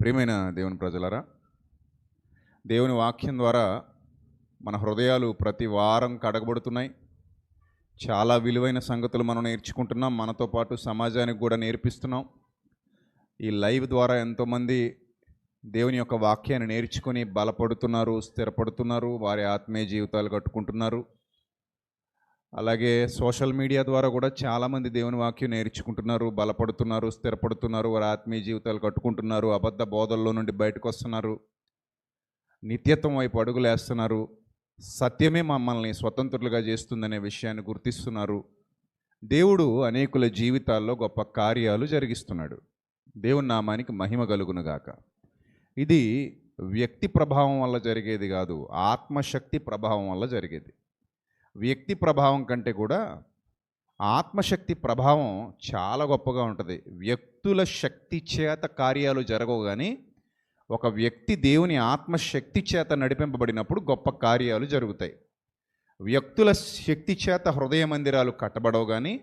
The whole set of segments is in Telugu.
ప్రియమైన దేవుని ప్రజలారా, దేవుని వాక్యం ద్వారా మన హృదయాలు ప్రతి వారం కడగబడుతున్నాయి. చాలా విలువైన సంగతులు మనం నేర్చుకుంటున్నాం. మనతో పాటు సమాజానికి కూడా నేర్పిస్తున్నాం. ఈ లైవ్ ద్వారా ఎంతోమంది దేవుని యొక్క వాక్యాన్ని నేర్చుకొని బలపడుతున్నారు, స్థిరపడుతున్నారు, వారి ఆత్మీయ జీవితాలు కట్టుకుంటున్నారు. అలాగే సోషల్ మీడియా ద్వారా కూడా చాలామంది దేవుని వాక్యం నేర్చుకుంటున్నారు, బలపడుతున్నారు, స్థిరపడుతున్నారు, వారి ఆత్మీయ జీవితాలు కట్టుకుంటున్నారు, అబద్ధ బోధల్లో నుండి బయటకు వస్తున్నారు, నిత్యత్వం వైపు అడుగులేస్తున్నారు. సత్యమే మమ్మల్ని స్వతంత్రులుగా చేస్తుందనే విషయాన్ని గుర్తిస్తున్నారు. దేవుడు అనేకుల జీవితాల్లో గొప్ప కార్యాలు జరిగిస్తున్నాడు. దేవుని నామానికి మహిమ కలుగునుగాక. ఇది వ్యక్తి ప్రభావం వల్ల జరిగేది కాదు, ఆత్మశక్తి ప్రభావం వల్ల జరిగేది. వ్యక్తి ప్రభావం కంటే కూడా ఆత్మశక్తి ప్రభావం చాలా గొప్పగా ఉంటుంది. వ్యక్తుల శక్తి చేత కార్యాలు జరగవు, కానీ ఒక వ్యక్తి దేవుని ఆత్మశక్తి చేత నడిపింపబడినప్పుడు గొప్ప కార్యాలు జరుగుతాయి. వ్యక్తుల శక్తి చేత హృదయ మందిరాలు కట్టబడవు, కానీ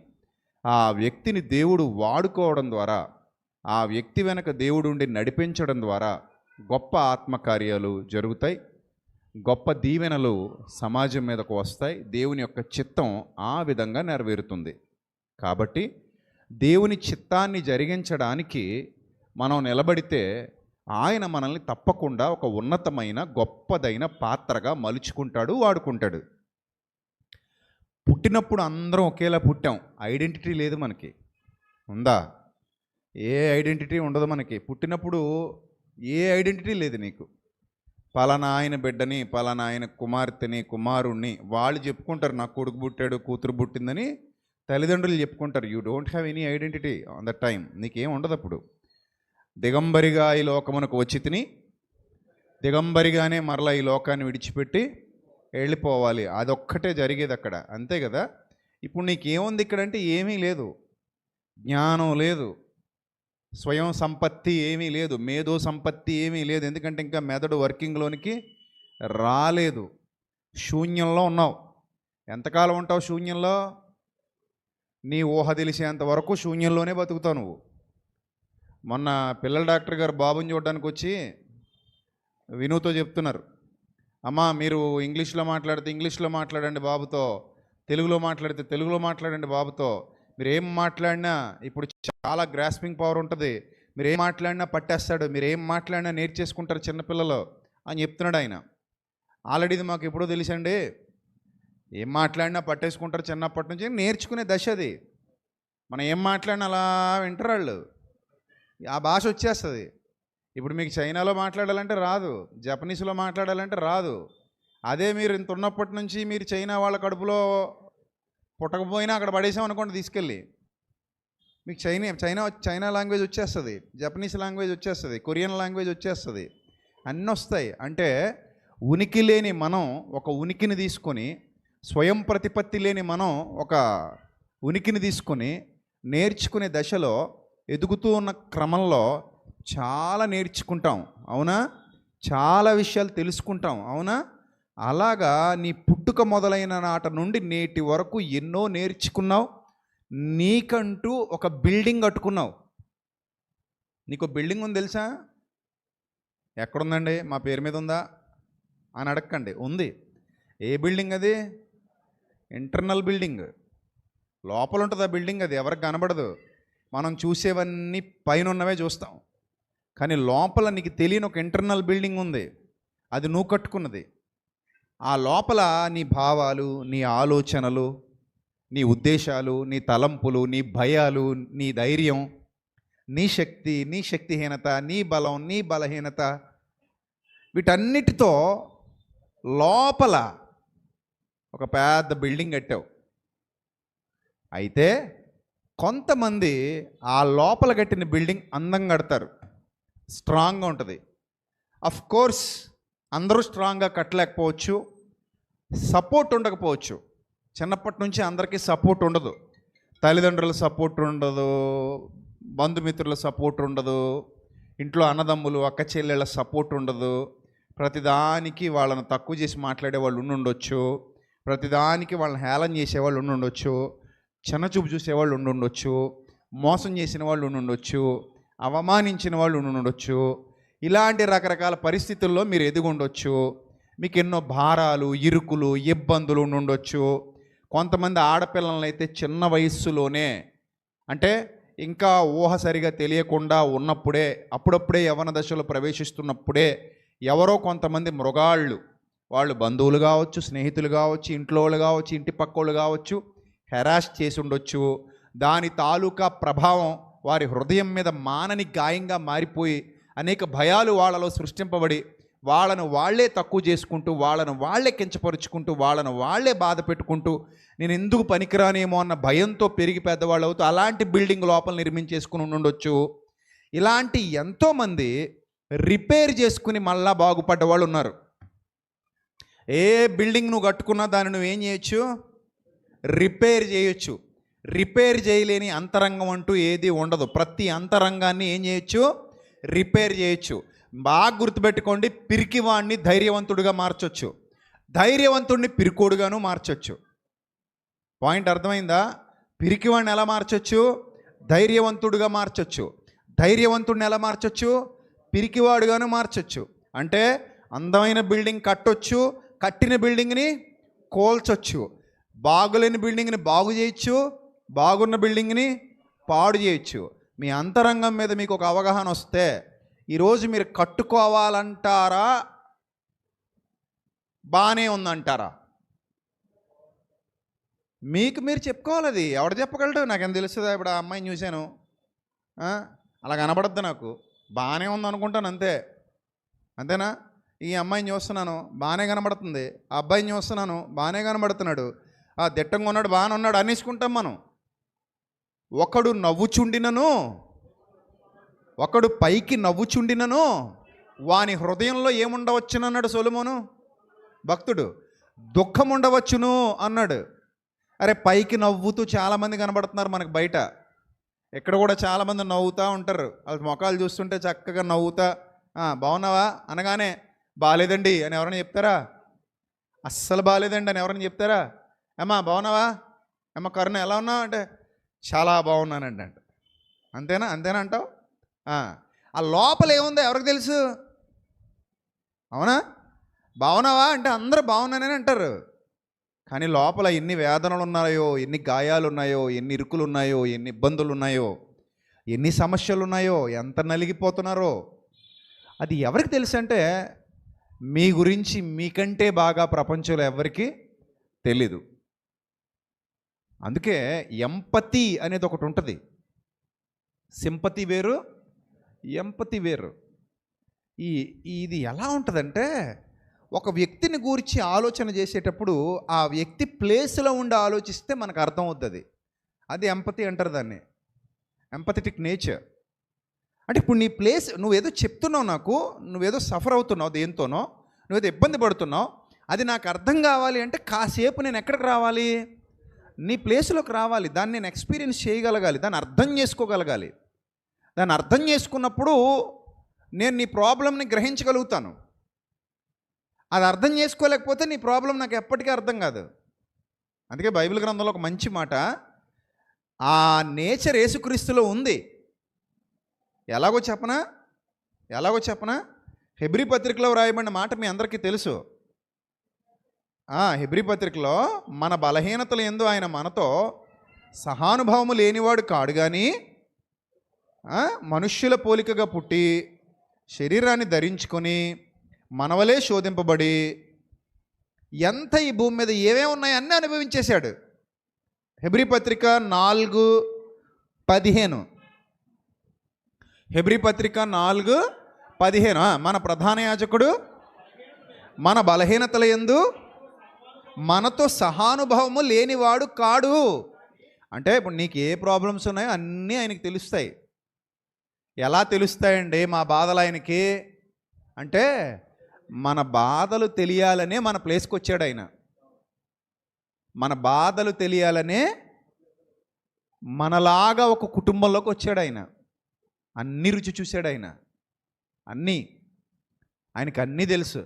ఆ వ్యక్తిని దేవుడు వాడుకోవడం ద్వారా, ఆ వ్యక్తి వెనక దేవుడుండి నడిపించడం ద్వారా గొప్ప ఆత్మకార్యాలు జరుగుతాయి. గొప్ప దీవెనలు సమాజం మీదకు వస్తాయి. దేవుని యొక్క చిత్తం ఆ విధంగా నెరవేరుతుంది. కాబట్టి దేవుని చిత్తాన్ని జరిగించడానికి మనం నిలబడితే ఆయన మనల్ని తప్పకుండా ఒక ఉన్నతమైన గొప్పదైన పాత్రగా మలుచుకుంటాడు, వాడుకుంటాడు. పుట్టినప్పుడు అందరం ఒకేలా పుట్టాం. ఐడెంటిటీ లేదు మనకి. ఉందా? ఏ ఐడెంటిటీ ఉండదు మనకి. పుట్టినప్పుడు ఏ ఐడెంటిటీ లేదు నీకు. పలానా ఆయన బిడ్డని, పలానా ఆయన కుమార్తెని, కుమారుణ్ణి వాళ్ళు చెప్పుకుంటారు. నా కొడుకు పుట్టాడు, కూతురు పుట్టిందని తల్లిదండ్రులు చెప్పుకుంటారు. You don't have any identity on the time. నీకేం ఉండదు అప్పుడు. దిగంబరిగా ఈ లోకమునకు వచ్చి తిని దిగంబరిగానే మరలా ఈ లోకాన్ని విడిచిపెట్టి వెళ్ళిపోవాలి. అదొక్కటే జరిగేది అక్కడ, అంతే కదా. ఇప్పుడు నీకేముంది ఇక్కడంటే ఏమీ లేదు. జ్ఞానం లేదు, స్వయం సంపత్తి ఏమీ లేదు, మేధో సంపత్తి ఏమీ లేదు. ఎందుకంటే ఇంకా మెదడు వర్కింగ్లోనికి రాలేదు. శూన్యంలో ఉన్నావు. ఎంతకాలం ఉంటావు శూన్యంలో? నీ ఊహ తెలిసేంత వరకు శూన్యంలోనే బతుకుతావు నువ్వు. మొన్న పిల్లల డాక్టర్ గారు బాబుని చూడడానికి వచ్చి వినుతో చెప్తున్నారు, అమ్మా మీరు ఇంగ్లీష్లో మాట్లాడితే ఇంగ్లీష్లో మాట్లాడండి బాబుతో, తెలుగులో మాట్లాడితే తెలుగులో మాట్లాడండి బాబుతో. మీరు ఏం మాట్లాడినా ఇప్పుడు చాలా గ్రాస్పింగ్ పవర్ ఉంటుంది. మీరు ఏం మాట్లాడినా పట్టేస్తాడు, మీరు ఏం మాట్లాడినా నేర్చేసుకుంటారు చిన్నపిల్లలు అని చెప్తున్నాడు ఆయన. ఆల్రెడీ ఇది మాకు ఎప్పుడో తెలుసండి. ఏం మాట్లాడినా పట్టేసుకుంటారు చిన్నప్పటి నుంచి. నేర్చుకునే దశ అది. మనం ఏం మాట్లాడినా అలా వింటారు వాళ్ళు. ఆ భాష వచ్చేస్తుంది. ఇప్పుడు మీకు చైనాలో మాట్లాడాలంటే రాదు, జపనీస్లో మాట్లాడాలంటే రాదు. అదే మీరు ఇంత ఉన్నప్పటి నుంచి మీరు చైనా వాళ్ళ కడుపులో పుట్టకపోయినా అక్కడ పడేసామనుకోండి తీసుకెళ్ళి, మీకు చైనా లాంగ్వేజ్ వచ్చేస్తుంది, జపనీస్ లాంగ్వేజ్ వచ్చేస్తుంది, కొరియన్ లాంగ్వేజ్ వచ్చేస్తుంది, అన్నీ వస్తాయి. అంటే ఉనికి లేని మనం ఒక ఉనికిని తీసుకొని, స్వయం ప్రతిపత్తి లేని మనం ఒక ఉనికిని తీసుకొని నేర్చుకునే దశలో ఎదుగుతూ ఉన్న క్రమంలో చాలా నేర్చుకుంటాం, అవునా? చాలా విషయాలు తెలుసుకుంటాం, అవునా? అలాగా నీ పుట్టుక మొదలైన నాట నుండి నేటి వరకు ఎన్నో నేర్చుకున్నావు. నీకంటూ ఒక బిల్డింగ్ కట్టుకున్నావు. నీకు బిల్డింగ్ ఉంది తెలుసా? ఎక్కడుందండి? మా పేరు మీద ఉందా అని అడగండి. ఉంది. ఏ బిల్డింగ్ అది? Internal building. లోపల ఉంటుంది ఆ బిల్డింగ్. అది ఎవరికి కనబడదు. మనం చూసేవన్నీ పైన ఉన్నవే చూస్తాం, కానీ లోపల నీకు తెలియని ఒక ఇంటర్నల్ బిల్డింగ్ ఉంది. అది నువ్వు కట్టుకున్నది. ఆ లోపల నీ భావాలు, నీ ఆలోచనలు, నీ ఉద్దేశాలు, నీ తలంపులు, నీ భయాలు, నీ ధైర్యం, నీ శక్తి, నీ శక్తిహీనత, నీ బలం, నీ బలహీనత, వీటన్నిటితో లోపల ఒక పెద్ద బిల్డింగ్ కట్టావు. అయితే కొంతమంది ఆ లోపల కట్టిన బిల్డింగ్ అందంగా కడతారు, స్ట్రాంగ్గా ఉంటుంది. అఫ్ కోర్స్ అందరూ స్ట్రాంగ్గా కట్టలేకపోవచ్చు, సపోర్ట్ ఉండకపోవచ్చు. చిన్నప్పటి నుంచి అందరికీ సపోర్ట్ ఉండదు. తల్లిదండ్రుల సపోర్ట్ ఉండదు, బంధుమిత్రుల సపోర్ట్ ఉండదు, ఇంట్లో అన్నదమ్ములు అక్క చెల్లెళ్ళ సపోర్ట్ ఉండదు. ప్రతిదానికి వాళ్ళని తక్కువ చేసి మాట్లాడే వాళ్ళు ఉండొచ్చు, ప్రతిదానికి వాళ్ళని హేళన చేసేవాళ్ళు ఉండొచ్చు, చిన్నచూపు చూసేవాళ్ళు ఉండొచ్చు, మోసం చేసిన వాళ్ళు ఉండొచ్చు, అవమానించిన వాళ్ళు ఉండొచ్చు. ఇలాంటి రకరకాల పరిస్థితుల్లో మీరు ఎదిగుండొచ్చు. మీకు ఎన్నో భారాలు, ఇరుకులు, ఇబ్బందులు ఉండొచ్చు. కొంతమంది ఆడపిల్లలను అయితే చిన్న వయస్సులోనే, అంటే ఇంకా ఊహ సరిగా తెలియకుండా ఉన్నప్పుడే, అప్పుడప్పుడే యవ్వన దశలో ప్రవేశిస్తున్నప్పుడే ఎవరో కొంతమంది మృగాళ్ళు, వాళ్ళు బంధువులు కావచ్చు, స్నేహితులు కావచ్చు, ఇంట్లో వాళ్ళు కావచ్చు, ఇంటి పక్కోళ్ళు కావచ్చు, హెరాస్ చేసి ఉండొచ్చు. దాని తాలూకా ప్రభావం వారి హృదయం మీద మానని గాయంగా మారిపోయి అనేక భయాలు వాళ్ళలో సృష్టింపబడి వాళ్ళను వాళ్ళే తక్కువ చేసుకుంటూ, వాళ్ళను వాళ్ళే కించపరుచుకుంటూ, వాళ్ళను వాళ్ళే బాధ పెట్టుకుంటూ, నేను ఎందుకు పనికిరానేమో అన్న భయంతో పెరిగి పెద్దవాళ్ళు అవుతూ అలాంటి బిల్డింగ్ లోపల నిర్మించేసుకుని ఉండొచ్చు. ఇలాంటి ఎంతోమంది రిపేర్ చేసుకుని మళ్ళా బాగుపడ్డ వాళ్ళు ఉన్నారు. ఏ బిల్డింగ్ నువ్వు కట్టుకున్నా దాన్ని నువ్వు ఏం చేయొచ్చు? రిపేర్ చేయొచ్చు. రిపేర్ చేయలేని అంతరంగం అంటూ ఏది ఉండదు. ప్రతి అంతరంగాన్ని ఏం చేయొచ్చు? రిపేర్ చేయొచ్చు. బాగా గుర్తుపెట్టుకోండి, పిరికివాడిని ధైర్యవంతుడిగా మార్చొచ్చు, ధైర్యవంతుడిని పిరికోడుగాను మార్చొచ్చు. పాయింట్ అర్థమైందా? పిరికివాడిని ఎలా మార్చొచ్చు? ధైర్యవంతుడిగా మార్చొచ్చు. ధైర్యవంతుడిని ఎలా మార్చొచ్చు? పిరికివాడుగాను మార్చొచ్చు. అంటే అందమైన బిల్డింగ్ కట్టొచ్చు, కట్టిన బిల్డింగ్ని కోల్చొచ్చు. బాగులేని బిల్డింగ్ని బాగు చేయొచ్చు, బాగున్న బిల్డింగ్ని పాడు చేయొచ్చు. మీ అంతరంగం మీద మీకు ఒక అవగాహన వస్తే ఈరోజు మీరు కట్టుకోవాలంటారా, బాగానే ఉందంటారా? మీకు మీరు చెప్పుకోవాలి. అది ఎవడు చెప్పగలడు? నాకేం తెలుస్తుందా? ఇప్పుడు ఆ అమ్మాయిని చూశాను, అలా కనబడద్దు, నాకు బాగానే ఉంది అనుకుంటాను, అంతే. అంతేనా? ఈ అమ్మాయిని చూస్తున్నాను, బాగానే కనబడుతుంది. ఆ అబ్బాయిని చూస్తున్నాను, బాగానే కనబడుతున్నాడు. ఆ దిట్టంగా ఉన్నాడు, బాగానే ఉన్నాడు అనేసుకుంటాం మనం. ఒకడు నవ్వుచుండినను, ఒకడు పైకి నవ్వుచుండినను వాని హృదయంలో ఏముండవచ్చునన్నాడు సొలొమోను భక్తుడు. దుఃఖం ఉండవచ్చును అన్నాడు. అరే, పైకి నవ్వుతూ చాలామంది కనబడుతున్నారు మనకు బయట. ఇక్కడ కూడా చాలామంది నవ్వుతూ ఉంటారు. వాళ్ళ ముఖాలు చూస్తుంటే చక్కగా నవ్వుతా, బాగున్నావా అనగానే బాగాలేదండి అని ఎవరైనా చెప్తారా? అస్సలు బాగాలేదండి అని ఎవరైనా చెప్తారా? అమ్మా బాగున్నావా, అమ్మ కరుణ ఎలా ఉన్నావు అంటే చాలా బాగున్నానండి అంట. అంతేనా? అంతేనా అంటావు? ఆ లోపల ఏముందో ఎవరికి తెలుసు? అవునా? బాగున్నావా అంటే అందరూ బాగున్నానని అంటారు. కానీ లోపల ఎన్ని వేదనలు ఉన్నాయో, ఎన్ని గాయాలు ఉన్నాయో, ఎన్ని ఇరుకులు ఉన్నాయో, ఎన్ని ఇబ్బందులు ఉన్నాయో, ఎన్ని సమస్యలు ఉన్నాయో, ఎంత నలిగిపోతున్నారో అది ఎవరికి తెలుసు అంటే మీ గురించి మీకంటే బాగా ప్రపంచంలో ఎవరికి తెలీదు. అందుకే ఎంపతి అనేది ఒకటి ఉంటుంది. సింపతి వేరు, ఎంపతి వేరు. ఇది ఎలా ఉంటుందంటే, ఒక వ్యక్తిని గురించి ఆలోచన చేసేటప్పుడు ఆ వ్యక్తి ప్లేస్లో ఉండి ఆలోచిస్తే మనకు అర్థం అవుతుంది. అది ఎంపతి అంటారు దాన్ని, ఎంపథెటిక్ నేచర్. అంటే ఇప్పుడు నీ ప్లేస్, నువ్వేదో చెప్తున్నావు నాకు, నువ్వేదో సఫర్ అవుతున్నావు దేంతోనో, నువ్వేదో ఇబ్బంది పడుతున్నావు, అది నాకు అర్థం కావాలి అంటే కాసేపు నేను ఎక్కడికి రావాలి? నీ ప్లేస్లోకి రావాలి. దాన్ని నేను ఎక్స్పీరియన్స్ చేయగలగాలి, దాన్ని అర్థం చేసుకోగలగాలి. దాన్ని అర్థం చేసుకున్నప్పుడు నేను నీ ప్రాబ్లంని గ్రహించగలుగుతాను. అది అర్థం చేసుకోలేకపోతే నీ ప్రాబ్లం నాకు ఎప్పటికీ అర్థం కాదు. అందుకే బైబిల్ గ్రంథంలో ఒక మంచి మాట, ఆ నేచర్ యేసుక్రీస్తులో ఉంది. ఎలాగో చెప్పనా? హెబ్రీ పత్రికలో వ్రాయబడిన మాట మీ అందరికీ తెలుసు. హెబ్రీ పత్రికలో మన బలహీనతలు యందు ఆయన మనతో సహానుభావము లేనివాడు కాడు, కానీ మనుష్యుల పోలికగా పుట్టి శరీరాన్ని ధరించుకొని మనవలే శోధింపబడి ఎంత ఈ భూమి మీద ఏమేమి ఉన్నాయో అన్నీ అనుభవించేశాడు. హెబ్రీ పత్రిక 4:15. హెబ్రీ పత్రిక 4:15. మన ప్రధాన యాజకుడు మన బలహీనతల యందు మనతో సహానుభవము లేనివాడు కాడు. అంటే ఇప్పుడు నీకు ఏ ప్రాబ్లమ్స్ ఉన్నాయో అన్నీ ఆయనకి తెలుస్తాయి. ఎలా తెలుస్తాయండి మా బాధలు ఆయనకి అంటే, మన బాధలు తెలియాలనే మన ప్లేస్కి వచ్చాడు ఆయన. మన బాధలు తెలియాలనే మనలాగా ఒక కుటుంబంలోకి వచ్చాడు ఆయన. అన్ని రుచి చూశాడు ఆయన, ఆయనకి అన్నీ తెలుసు.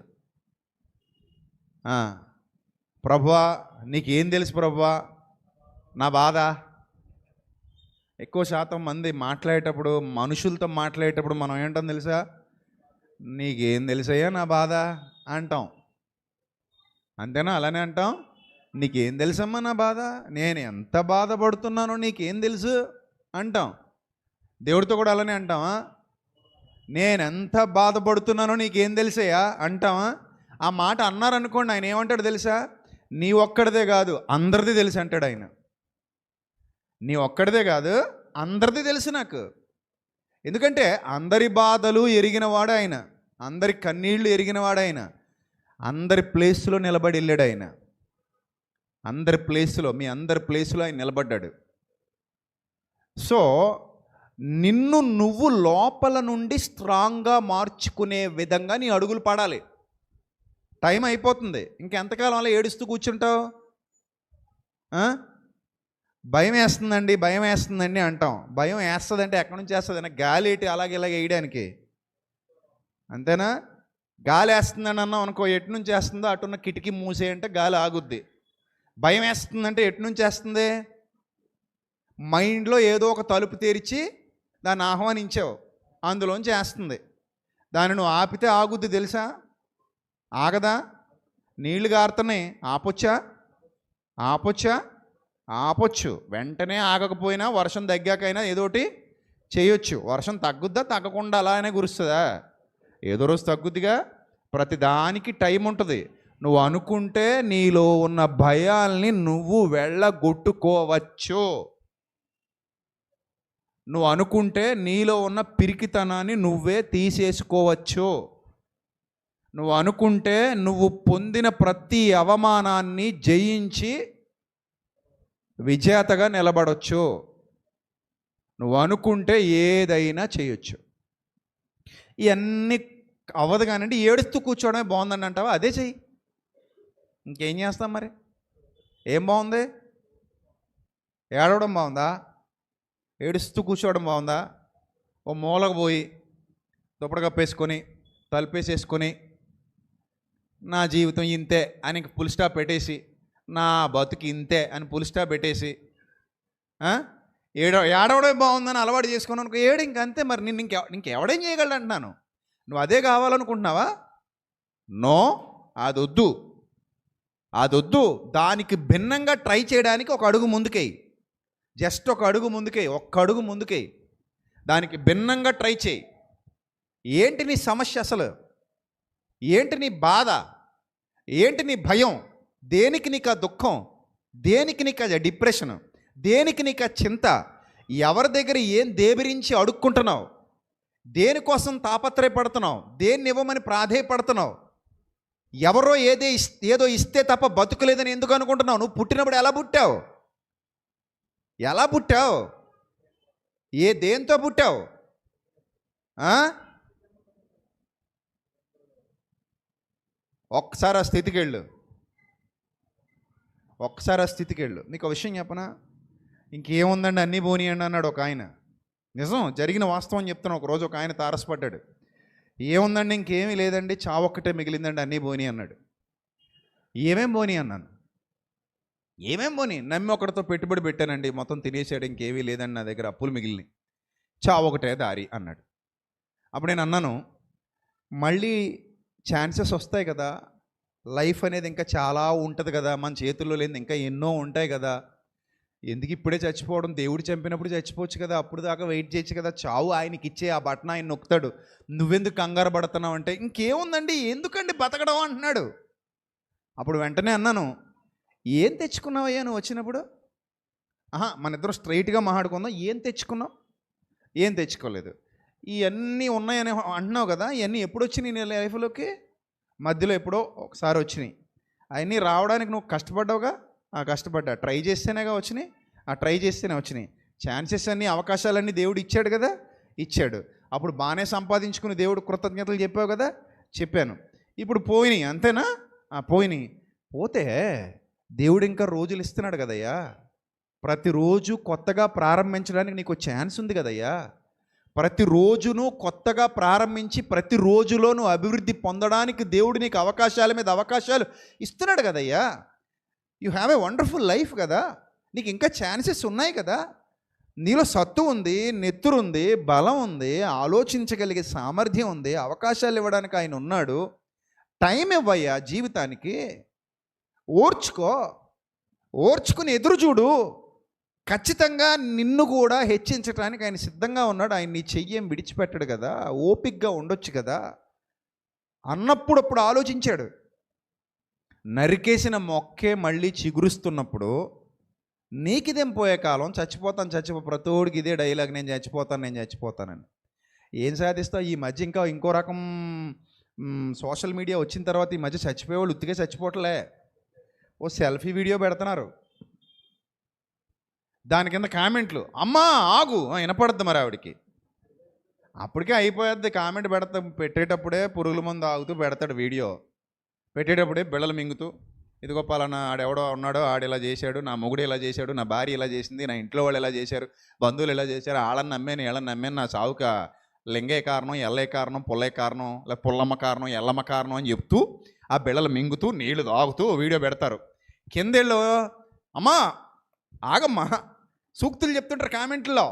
ప్రభువా నీకేం తెలుసు ప్రభువా నా బాధ? ఎక్కువ శాతం మంది మాట్లాడేటప్పుడు, మనుషులతో మాట్లాడేటప్పుడు మనం ఏంటో తెలుసా? నీకేం తెలుసయ్యా నా బాధ అంటాం. అంతేనా? అలానే అంటాం. నీకేం తెలుసమ్మా నా బాధ, నేను ఎంత బాధపడుతున్నానో నీకేం తెలుసు అంటాం. దేవుడితో కూడా అలానే అంటామా? నేనెంత బాధపడుతున్నానో నీకేం తెలుసయ్యా అంటామా? ఆ మాట అన్నారనుకోండి, ఆయన ఏమంటాడు తెలుసా? నీ ఒక్కడిదే కాదు అందరిది తెలుసు అంటాడు ఆయన. నీ ఒక్కడిదే కాదు అందరిది తెలుసు నాకు. ఎందుకంటే అందరి బాధలు ఎరిగినవాడు ఆయన, అందరి కన్నీళ్లు ఎరిగినవాడు ఆయన, అందరి ప్లేస్లో నిలబడి వెళ్ళాడు ఆయన. అందరి ప్లేస్లో, మీ అందరి ప్లేస్లో ఆయన నిలబడ్డాడు. సో నిన్ను నువ్వు లోపల నుండి స్ట్రాంగ్గా మార్చుకునే విధంగా నీ అడుగులు పడాలి. టైం అయిపోతుంది, ఇంకెంతకాలం అలా ఏడుస్తూ కూర్చుంటావు? భయం వేస్తుందండి, భయం వేస్తుందండి అంటాం. భయం వేస్తుందంటే ఎక్కడి నుంచి వేస్తుంది? గాలి ఏంటి అలాగే ఇలాగ వేయడానికి? అంతేనా? గాలి వేస్తుందని అన్నాం అనుకో, ఎటు నుంచి వేస్తుందో అటున్న కిటికీ మూసేయంటే గాలి ఆగుద్ది. భయం వేస్తుందంటే ఎటు నుంచి వేస్తుంది? మైండ్లో ఏదో ఒక తలుపు తెరిచి దాన్ని ఆహ్వానించావు, అందులోంచి వేస్తుంది. దాన్ని నువ్వు ఆపితే ఆగుద్ది తెలుసా? ఆగదా? నీళ్లు గారుతున్నాయి, ఆపొచ్చా? ఆపొచ్చా? ఆపొచ్చు. వెంటనే ఆగకపోయినా వర్షం తగ్గాకైనా ఏదోటి చేయొచ్చు. వర్షం తగ్గుద్దా? తగ్గకుండా అలానే కురుస్తుందా? ఏదో రోజు తగ్గుద్దిగా. ప్రతిదానికి టైం ఉంటుంది. నువ్వు అనుకుంటే నీలో ఉన్న భయాల్ని నువ్వు వెళ్ళగొట్టుకోవచ్చు. నువ్వు అనుకుంటే నీలో ఉన్న పిరికితనాన్ని నువ్వే తీసేసుకోవచ్చు. నువ్వు అనుకుంటే నువ్వు పొందిన ప్రతి అవమానాన్ని జయించి విజేతగా నిలబడవచ్చు. నువ్వు అనుకుంటే ఏదైనా చేయొచ్చు. ఇవన్నీ అవ్వదు కానండి, ఏడుస్తూ కూర్చోవడమే బాగుందని అంటావా? అదే చెయ్యి. ఇంకేం చేస్తాం మరి? ఏం బాగుంది? ఏడవడం బాగుందా? ఏడుస్తూ కూర్చోవడం బాగుందా? ఓ మూలకు పోయి దుప్పటి కప్పేసుకొని తలుపేసేసుకొని నా జీవితం ఇంతే అని ఫుల్ స్టాప్ పెట్టేసి, నా బతుకు ఇంతే అని ఫుల్ స్టాప్ పెట్టేసి ఏడవడం బాగుందని అలవాటు చేసుకుని అనుకో, ఏడు ఇంకంతే. మరి నేను ఇంకెవడేం చేయగలడు అంటున్నాను. నువ్వు అదే కావాలనుకుంటున్నావా? నో, అదొద్దు, అదొద్దు. దానికి భిన్నంగా ట్రై చేయడానికి ఒక అడుగు ముందుకేయి. జస్ట్ ఒక అడుగు ముందుకేయి, ఒక్క అడుగు ముందుకేయి. దానికి భిన్నంగా ట్రై చేయి. ఏంటి నీ సమస్య అసలు? ఏంటి నీ బాధ? ఏంటి నీ భయం? దేనికి నీకు ఆ దుఃఖం? దేనికి నీకు ఆ డిప్రెషన్? దేనికి నీకు ఆ చింత? ఎవరి దగ్గర ఏం దేబరించి అడుక్కుంటున్నావు? దేనికోసం తాపత్రయపడుతున్నావు? దేన్ని ఇవ్వమని ప్రాధేయపడుతున్నావు? ఎవరో ఏదో ఇస్తే తప్ప బతుకులేదని ఎందుకు అనుకుంటున్నావు? నువ్వు పుట్టినప్పుడు ఎలా పుట్టావు? ఎలా పుట్టావు? దేంతో పుట్టావు? ఒక్కసారి ఆ స్థితికి వెళ్ళు, ఒక్కసారి ఆ స్థితికి వెళ్ళు. నీకు ఒక విషయం చెప్పనా? ఇంకేముందండి అన్నీ పోనీయండి అన్నాడు ఒక ఆయన. నిజం, జరిగిన వాస్తవం చెప్తున్నాను. ఒకరోజు ఒక ఆయన తారసపడ్డాడు. ఏముందండి, ఇంకేమీ లేదండి, చావొక్కటే మిగిలిందండి, అన్నీ పోనీ అన్నాడు. ఏమేం పోనీ అన్నాను. ఏమేం పోనీ? నమ్మి ఒకటితో పెట్టుబడి పెట్టానండి, మొత్తం తినేసాడు, ఇంకేమీ లేదండి, నా దగ్గర అప్పులు మిగిలినాయి, చావొకటే దారి అన్నాడు. అప్పుడు నేను అన్నాను, మళ్ళీ ఛాన్సెస్ వస్తాయి కదా, లైఫ్ అనేది ఇంకా చాలా ఉంటుంది కదా, మన చేతుల్లో లేని ఇంకా ఎన్నో ఉంటాయి కదా, ఎందుకు ఇప్పుడే చచ్చిపోవడం? దేవుడు చంపినప్పుడు చచ్చిపోవచ్చు కదా, అప్పుడు దాకా వెయిట్ చేయొచ్చు కదా, చావు ఆయనకి ఇచ్చే, ఆ బటన్ ఆయన నొక్కుతాడు, నువ్వెందుకు కంగారు పడుతున్నావు అంటే, ఇంకేముందండి, ఎందుకండి బతకడం అంటున్నాడు. అప్పుడు వెంటనే అన్నాను, ఏం తెచ్చుకున్నావయ్యా నువ్వు వచ్చినప్పుడు? మన ఇద్దరు స్ట్రైట్గా మాట్లాడుకుందాం. ఏం తెచ్చుకున్నావు? ఏం తెచ్చుకోలేదు. ఇవన్నీ ఉన్నాయని అంటున్నావు కదా, ఇవన్నీ ఎప్పుడు వచ్చినాయి నీ లైఫ్లోకి? మధ్యలో ఎప్పుడో ఒకసారి వచ్చినాయి. అవన్నీ రావడానికి నువ్వు కష్టపడ్డావుగా, కష్టపడ్డా, ట్రై చేస్తేనేగా వచ్చినాయి, ట్రై చేస్తేనే వచ్చినాయి. ఛాన్సెస్ అన్నీ, అవకాశాలన్నీ దేవుడు ఇచ్చాడు కదా, ఇచ్చాడు. అప్పుడు బాగానే సంపాదించుకుని దేవుడు కృతజ్ఞతలు చెప్పావు కదా, చెప్పాను. ఇప్పుడు పోయినాయి, అంతేనా? పోయినాయి. పోతే దేవుడు ఇంకా రోజులు ఇస్తున్నాడు కదయ్యా. ప్రతిరోజు కొత్తగా ప్రారంభించడానికి నీకు ఛాన్స్ ఉంది కదయ్యా. ప్రతిరోజును కొత్తగా ప్రారంభించి ప్రతిరోజులో నువ్వు అభివృద్ధి పొందడానికి దేవుడు నీకు అవకాశాల మీద అవకాశాలు ఇస్తున్నాడు కదయ్యా. You have a wonderful life కదా, నీకు ఇంకా ఛాన్సెస్ ఉన్నాయి కదా. నీలో సత్తు ఉంది, నెత్తురు ఉంది, బలం ఉంది, ఆలోచించగలిగే సామర్థ్యం ఉంది, అవకాశాలు ఇవ్వడానికి ఆయన ఉన్నాడు. టైం ఇవ్వయ్యా జీవితానికి. ఓర్చుకుని ఎదురు చూడు. ఖచ్చితంగా నిన్ను కూడా హెచ్చించడానికి ఆయన సిద్ధంగా ఉన్నాడు. ఆయన నీ చెయ్యేం విడిచిపెట్టడు కదా, ఓపికగా ఉండొచ్చు కదా అన్నప్పుడు ఆలోచించాడు. నరికేసిన మొక్కే మళ్ళీ చిగురుస్తున్నప్పుడు నీకిదేం పోయే కాలం, ప్రతోడికి ఇదే డైలాగ్, నేను చచ్చిపోతానని. ఏం సాధిస్తావు? ఈ మధ్య ఇంకో రకం సోషల్ మీడియా వచ్చిన తర్వాత ఈ మధ్య చచ్చిపోయేవాళ్ళు ఉత్తిగా చచ్చిపోవట్లే, ఓ సెల్ఫీ వీడియో పెడుతున్నారు. దాని కింద కామెంట్లు, అమ్మా ఆగు వినపడద్దు మరి ఆవిడికి. అప్పటికే అయిపోద్ది కామెంట్ పెట్టేటప్పుడే పురుగుల మందు ఆగుతూ పెడతాడు వీడియో. పెట్టేటప్పుడే బిళ్ళలు మింగుతూ, ఇదిగో పలానా ఆడెవడో ఉన్నాడో, ఆడు ఇలా చేశాడు, నా మొగుడు ఇలా చేశాడు, నా భార్య ఇలా చేసింది, నా ఇంట్లో వాళ్ళు ఇలా చేశారు, బంధువులు ఇలా చేశారు, ఆళ్ళని నమ్మాను వీళ్ళని నమ్మాను, నా సావుక లింగే కారణం, ఎల్లే కారణం, పుల్లే కారణం, లేదా పుల్లమ్మ కారణం, ఎల్లమ్మ కారణం అని చెప్తూ ఆ బిళ్ళలు మింగుతూ నీళ్లు తాగుతూ వీడియో పెడతారు. కిందేళ్ళు అమ్మా ఆగమ్మా సూక్తులు చెప్తుంటారు కామెంట్లో.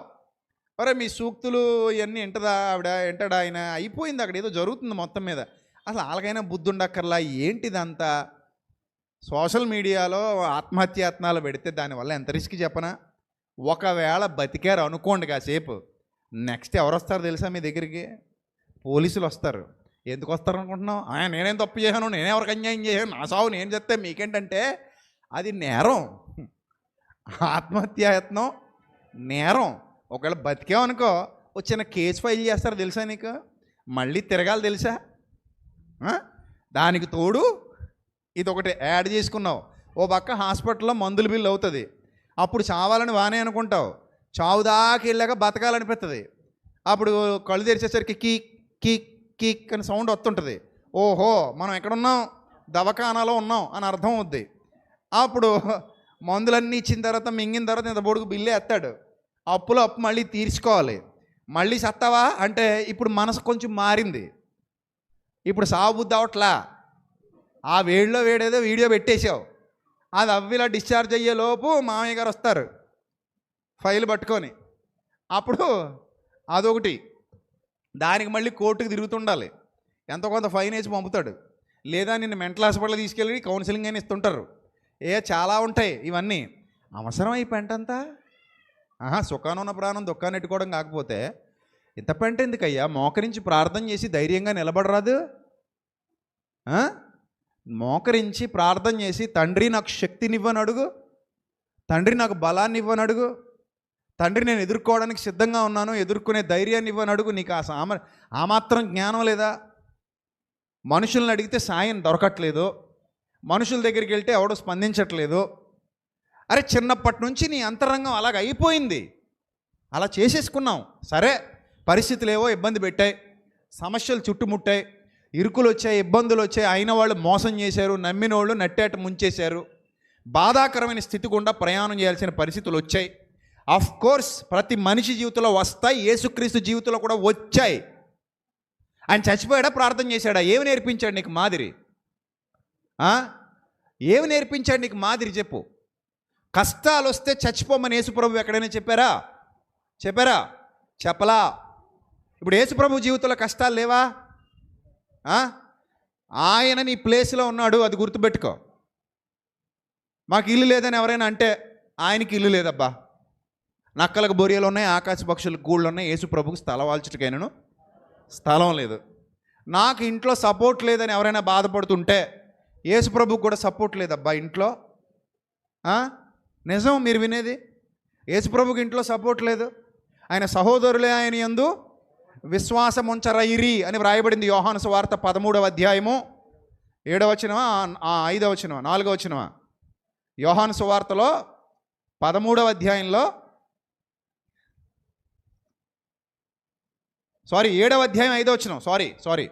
అరే మీ సూక్తులు ఇవన్నీ వింటాడా ఆయన? అయిపోయింది, అక్కడ ఏదో జరుగుతుంది మొత్తం మీద. అసలు వాళ్ళకైనా బుద్ధి ఉండక్కర్లా. ఏంటిదంతా? సోషల్ మీడియాలో ఆత్మహత్యాయత్నాలు పెడితే దానివల్ల ఎంత రిస్క్ చెప్పనా? ఒకవేళ బతికారు అనుకోండి కాసేపు, నెక్స్ట్ ఎవరు వస్తారు తెలుసా మీ దగ్గరికి? పోలీసులు వస్తారు. ఎందుకు వస్తారు అనుకుంటున్నావు? నేనేం తప్పు చేశాను, నేనే ఎవరికి అన్యాయం చేశాను, నా సావు నేను చెప్తే మీకేంటంటే అది నేరం. ఆత్మహత్యాయత్నం నేరం. ఒకవేళ బతికామనుకో చిన్న కేసు ఫైల్ చేస్తారు తెలుసా నీకు? మళ్ళీ తిరగాలి తెలుసా? దానికి తోడు ఇది ఒకటి యాడ్ చేసుకున్నావు. ఓ పక్క హాస్పిటల్లో మందుల బిల్లు అవుతుంది. అప్పుడు చావాలని వానే అనుకుంటావు, చావు దాకా వెళ్ళాక బతకాలనిపిస్తుంది. అప్పుడు కళ్ళు తెరిచేసరికి కీక్ కీక్ కీక్ అని సౌండ్ వస్తుంటుంది. ఓహో మనం ఎక్కడున్నాం, దవాఖానాలో ఉన్నాం అని అర్థం అవుద్ది. అప్పుడు మందులన్నీ ఇచ్చిన తర్వాత మింగిన తర్వాత ఇంత బొడుగు బిల్లు ఎత్తాడు. అప్పులో అప్పు మళ్ళీ తీర్చుకోవాలి. మళ్ళీ సత్తావా అంటే ఇప్పుడు మనసు కొంచెం మారింది, ఇప్పుడు సాగు బుద్ధి అవట్లా. ఆ వేడిలో వేడేదో వీడియో పెట్టేశావు, అది అవ్విలా డిశ్చార్జ్ అయ్యేలోపు మామయ్య గారు వస్తారు ఫైల్ పట్టుకొని. అప్పుడు అదొకటి, దానికి మళ్ళీ కోర్టుకు తిరుగుతుండాలి, ఎంతో కొంత ఫైన్ వేసి పంపుతాడు. లేదా నిన్ను మెంటల్ హాస్పిటల్ తీసుకెళ్ళి కౌన్సిలింగ్ అని ఇస్తుంటారు. చాలా ఉంటాయి ఇవన్నీ. అవసరం ఈ పెంటంతా? సుఖాన్ని ఉన్న ప్రాణం దుఃఖాన్ని ఎట్టుకోవడం కాకపోతే ఇంత పెంట ఎందుకయ్యా? మోకరించి ప్రార్థన చేసి ధైర్యంగా నిలబడరాదు? మోకరించి ప్రార్థన చేసి తండ్రి నాకు శక్తినివ్వని అడుగు, తండ్రి నాకు బలాన్ని ఇవ్వని అడుగు, తండ్రి నేను ఎదుర్కోవడానికి సిద్ధంగా ఉన్నాను, ఎదుర్కొనే ధైర్యాన్ని ఇవ్వని అడుగు. నీకు ఆ మాత్రం జ్ఞానం లేదా? మనుషుల్ని అడిగితే సాయం దొరకట్లేదు, మనుషుల దగ్గరికి వెళ్తే ఎవడో స్పందించట్లేదు. అరే చిన్నప్పటి నుంచి నీ అంతరంగం అలాగ అయిపోయింది, అలా చేసేసుకున్నాం. సరే పరిస్థితులు ఏవో ఇబ్బంది పెట్టాయి, సమస్యలు చుట్టుముట్టాయి, ఇరుకులు వచ్చాయి, ఇబ్బందులు వచ్చాయి, అయిన వాళ్ళు మోసం చేశారు, నమ్మిన వాళ్ళు నట్టేట ముంచేశారు, బాధాకరమైన స్థితి గుండా ప్రయాణం చేయాల్సిన పరిస్థితులు వచ్చాయి. ఆఫ్ కోర్స్ ప్రతి మనిషి జీవితంలో వస్తాయి, యేసుక్రీస్తు జీవితంలో కూడా వచ్చాయి. ఆయన చచ్చిపోయాడా, ప్రార్థన చేశాడా? ఏమి నేర్పించాడు నీకు మాదిరి? ఏమి నేర్పించాడు నీకు మాదిరి చెప్పు? కష్టాలు వస్తే చచ్చిపోమని యేసుప్రభు ఎక్కడైనా చెప్పారా? చెప్పలా. ఇప్పుడు యేసుప్రభు జీవితంలో కష్టాలు లేవా? ఆయన నీ ప్లేస్లో ఉన్నాడు, అది గుర్తుపెట్టుకో. మాకు ఇల్లు లేదని ఎవరైనా అంటే ఆయనకి ఇల్లు లేదబ్బా, నక్కలకు బొరియలు ఉన్నాయి, ఆకాశ పక్షులకు గూళ్ళు ఉన్నాయి, యేసుప్రభుకు స్థలం వాల్చుటకైనను స్థలం లేదు. నాకు ఇంట్లో సపోర్ట్ లేదని ఎవరైనా బాధపడుతుంటే యేసుప్రభుకు కూడా సపోర్ట్ లేదబ్బా ఇంట్లో. నిజం మీరు వినేది. యేసుప్రభుకి ఇంట్లో సపోర్ట్ లేదు. ఆయన సహోదరులే ఆయన యందు విశ్వాసం ఉంచరైరి అని వ్రాయబడింది యోహాను సువార్త 13వ అధ్యాయము 7వ వచనమా 5వ వచనమా 4వ వచనమా? యోహాను సువార్తలో 13వ అధ్యాయంలో 7వ అధ్యాయం 5వ వచనం,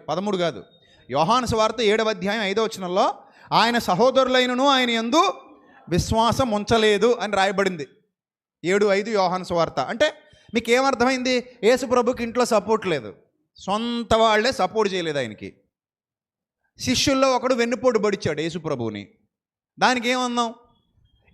13 కాదు, యోహాను సువార్త 7వ అధ్యాయం 5వ వచనంలో ఆయన సహోదరులైనను ఆయన యందు విశ్వాసం ఉంచలేదు అని రాయబడింది. 7:5 యోహాను సువార్త. అంటే మీకు ఏమర్థమైంది? యేసుప్రభుకి ఇంట్లో సపోర్ట్ లేదు, సొంత వాళ్ళే సపోర్ట్ చేయలేదు ఆయనకి. శిష్యుల్లో ఒకడు వెన్నుపోటు పడిచాడు యేసుప్రభువుని. దానికి ఏమన్నాం?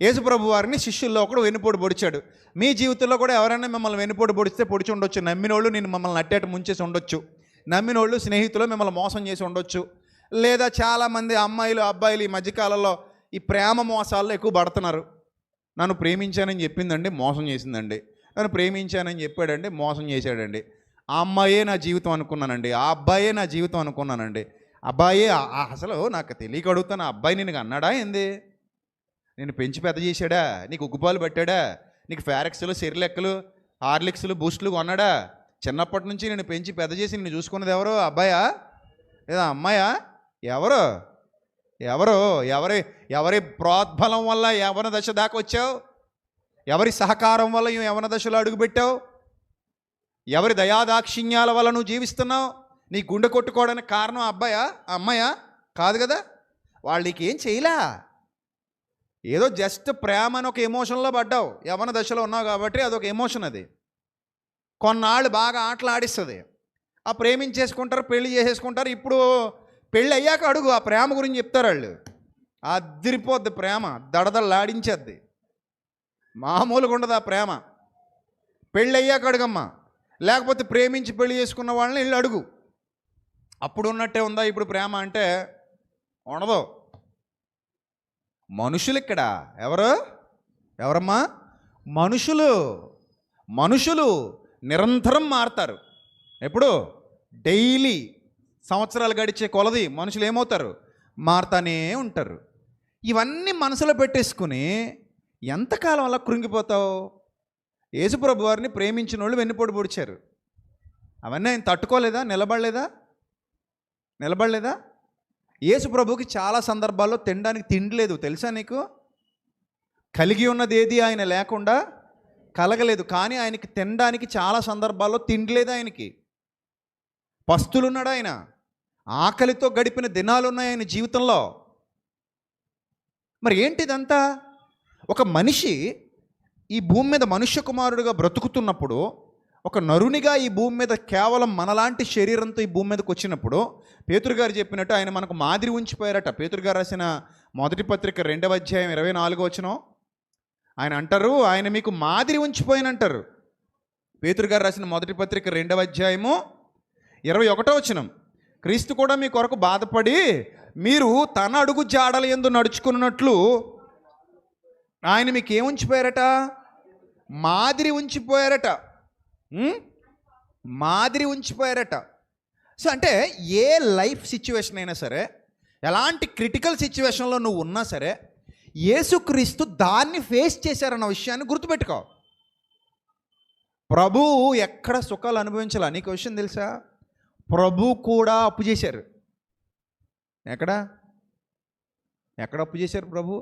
యేసుప్రభు వారిని శిష్యుల్లో ఒకడు వెన్నుపోటు పొడిచాడు. మీ జీవితంలో కూడా ఎవరైనా మిమ్మల్ని వెన్నుపోటు పొడిస్తే పొడిచి ఉండొచ్చు. నమ్మినోళ్ళు నేను మమ్మల్ని అట్టేట ముంచేసి ఉండొచ్చు. నమ్మినోళ్ళు స్నేహితులు మిమ్మల్ని మోసం చేసి ఉండొచ్చు. లేదా చాలామంది అమ్మాయిలు అబ్బాయిలు ఈ మధ్యకాలంలో ఈ ప్రేమ మోసాల్లో ఎక్కువ పడుతున్నారు. నన్ను ప్రేమించానని చెప్పిందండి, మోసం చేసిందండి. నన్ను ప్రేమించానని చెప్పాడండి, మోసం చేశాడండి. ఆ అమ్మాయే నా జీవితం అనుకున్నానండి, ఆ అబ్బాయే నా జీవితం అనుకున్నానండి. అబ్బాయే అసలు నాకు తెలియక అడుగుతాను, ఆ అబ్బాయి నిన్ను అన్నాడా ఏంది? నేను పెంచి పెద్ద చేశాడా? నీకు ఉగ్గుపాలు పెట్టాడా? నీకు ఫారెక్స్లు సెరిలెక్కలు హార్లిక్స్లు బూస్టులు కొన్నాడా? చిన్నప్పటి నుంచి నేను పెంచి పెద్ద చేసి నిన్ను చూసుకున్నది ఎవరు? అబ్బాయా లేదా అమ్మాయా? ఎవరు ఎవరు ఎవరి ఎవరి ప్రోద్బలం వల్ల యవ్వన దశ దాకా వచ్చావు? ఎవరి సహకారం వల్ల యవ్వన దశలో అడుగుపెట్టావు? ఎవరి దయాదాక్షిణ్యాల వల్ల నువ్వు జీవిస్తున్నావు? నీ గుండె కొట్టుకోవడానికి కారణం అబ్బాయా అమ్మాయా? కాదు కదా. వాళ్ళకి ఏం చేయలే, ఏదో జస్ట్ ప్రేమ అని ఒక ఎమోషన్లో పడ్డావు. యవ్వన దశలో ఉన్నావు కాబట్టి అదొక ఎమోషన్. అది కొన్నాళ్ళు బాగా ఆటలు ఆడిస్తుంది. ఆ ప్రేమించేసుకుంటారు, పెళ్లి చేసేసుకుంటారు. ఇప్పుడు పెళ్ళి అయ్యాక అడుగు, ఆ ప్రేమ గురించి చెప్తారు వాళ్ళు. అదిరిపోద్ది ప్రేమ, దడదలాడించేద్ది, మామూలుగా ఉండదు ఆ ప్రేమ. పెళ్ళి అయ్యాక అడుగమ్మా. లేకపోతే ప్రేమించి పెళ్లి చేసుకున్న వాళ్ళని వెళ్ళి అడుగు, అప్పుడు ఉన్నట్టే ఉందా ఇప్పుడు ప్రేమ అంటే? ఉండదు. మనుషులు ఇక్కడ ఎవరమ్మా? మనుషులు నిరంతరం మారుతారు. ఎప్పుడు? డైలీ సంవత్సరాలు గడిచే కొలది మనుషులు ఏమవుతారు? మారుతానే ఉంటారు. ఇవన్నీ మనసులో పెట్టేసుకుని ఎంతకాలం అలా కృంగిపోతావు? యేసుప్రభు వారిని ప్రేమించిన వాళ్ళు వెన్నుపోటు పొడిచారు. అవన్నీ ఆయన తట్టుకోలేదా? నిలబడలేదా? యేసుప్రభుకి చాలా సందర్భాల్లో తినడానికి తిండి లేదు, తెలుసా నీకు? కలిగి ఉన్నది ఏది ఆయన లేకుండా కలగలేదు. కానీ ఆయనకి తినడానికి చాలా సందర్భాల్లో తిండి లేదు. ఆయనకి పస్తులున్నాడు. ఆయన ఆకలితో గడిపిన దినాలు ఉన్నాయి ఆయన జీవితంలో. మరి ఏంటిదంతా? ఒక మనిషి ఈ భూమి మీద మనుష్య కుమారుడిగా బ్రతుకుతున్నప్పుడు, ఒక నరునిగా ఈ భూమి మీద కేవలం మనలాంటి శరీరంతో ఈ భూమి మీదకి వచ్చినప్పుడు, పేతురు గారు చెప్పినట్టు ఆయన మనకు మాదిరి ఉంచిపోయారట. పేతురు గారు రాసిన మొదటి పత్రిక 2వ అధ్యాయం 24వ వచనం ఆయన అంటారు, ఆయన మీకు మాదిరి ఉంచిపోయినంటారు. పేతురు గారు రాసిన మొదటి పత్రిక 2వ అధ్యాయము 21వ వచనం, క్రీస్తు కూడా మీ కొరకు బాధపడి మీరు తన అడుగు జాడల యందు నడుచుకున్నట్లు ఆయన మీకు ఏముంచిపోయారట? మాదిరి ఉంచిపోయారట. మాదిరి ఉంచిపోయారట. సో అంటే ఏ లైఫ్ సిచ్యువేషన్ అయినా సరే, ఎలాంటి క్రిటికల్ సిచ్యువేషన్లో నువ్వు ఉన్నా సరే, యేసుక్రీస్తు దాన్ని ఫేస్ చేశారన్న విషయాన్ని గుర్తుపెట్టుకో. ప్రభువు ఎక్కడ సుఖాలు అనుభవించాలా? నీకు విషయం తెలుసా? ప్రభు కూడా అప్పు చేశారు. ఎక్కడ అప్పు చేశారు ప్రభు?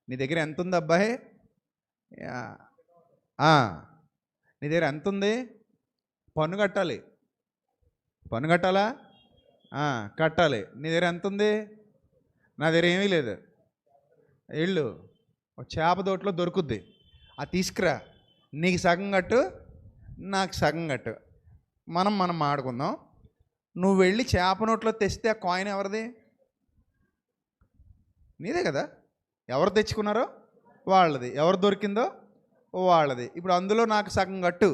నీ దగ్గర ఎంత ఉంది అబ్బాయి? నీ దగ్గర ఎంత ఉంది? పన్ను కట్టాలా? కట్టాలి. నీ దగ్గర ఎంత ఉంది? నా దగ్గర ఏమీ లేదు. వెళ్ళు, చేప తోటలో దొరుకుద్ది, అది తీసుకురా. నీకు సగం కట్టు, నాకు సగం కట్టు, మనం ఆడుకుందాం. నువ్వు వెళ్ళి చేప నోట్లో తెస్తే ఆ కాయిన్ ఎవరిది? నీదే కదా. ఎవరు తెచ్చుకున్నారో వాళ్ళది, ఎవరు దొరికిందో వాళ్ళది. ఇప్పుడు అందులో నాకు సగం కట్టు,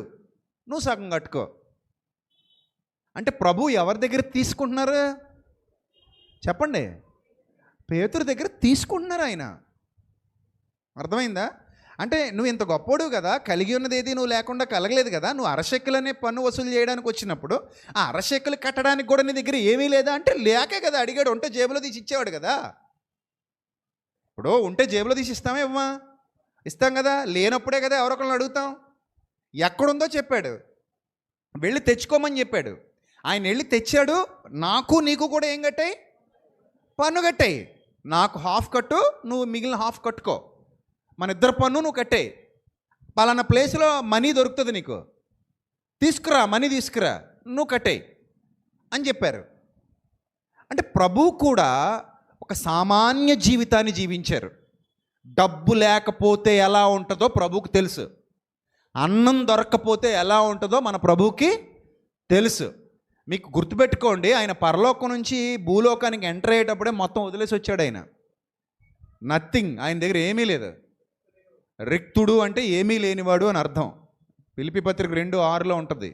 నువ్వు సగం కట్టుకో. అంటే ప్రభు ఎవరి దగ్గర తీసుకుంటున్నారు చెప్పండి? పేతురు దగ్గర తీసుకుంటున్నారు ఆయన. అర్థమైందా? అంటే నువ్వు ఇంత గొప్పోడు కదా, కలిగి ఉన్నది ఏది నువ్వు లేకుండా కలగలేదు కదా. నువ్వు అరశెక్కలనే పన్ను వసూలు చేయడానికి వచ్చినప్పుడు ఆ అరశెక్కలు కట్టడానికి కూడా నీ దగ్గర ఏమీ లేదా అంటే లేకే కదా అడిగాడు. ఉంటే జేబులో తీసి ఇచ్చేవాడు కదా. ఇప్పుడు ఉంటే జేబులో తీసి ఇస్తామే ఇవ్వమా? ఇస్తాం కదా. లేనప్పుడే కదా ఎవరొకరిని అడుగుతాం. ఎక్కడుందో చెప్పాడు, వెళ్ళి తెచ్చుకోమని చెప్పాడు. ఆయన వెళ్ళి తెచ్చాడు. నాకు నీకు కూడా ఏం కట్టాయి? పన్ను కట్టాయి. నాకు హాఫ్ కట్టు, నువ్వు మిగిలిన హాఫ్ కట్టుకో. మన ఇద్దరు పన్ను నువ్వు కట్టాయి. పలానా ప్లేస్లో మనీ దొరుకుతుంది, నీకు తీసుకురా, మనీ తీసుకురా, నువ్వు కట్టాయి అని చెప్పారు. అంటే ప్రభు కూడా ఒక సామాన్య జీవితాన్ని జీవించారు. డబ్బు లేకపోతే ఎలా ఉంటుందో ప్రభువుకి తెలుసు. అన్నం దొరక్కపోతే ఎలా ఉంటుందో మన ప్రభువుకి తెలుసు. మీకు గుర్తుపెట్టుకోండి, ఆయన పరలోకం నుంచి భూలోకానికి ఎంటర్ అయ్యేటప్పుడే మొత్తం వదిలేసి వచ్చాడు. ఆయన నథింగ్. ఆయన దగ్గర ఏమీ లేదు. రిక్తుడు అంటే ఏమీ లేనివాడు అని అర్థం. ఫిలిప్పీ పత్రిక 2:6లో ఉంటుంది.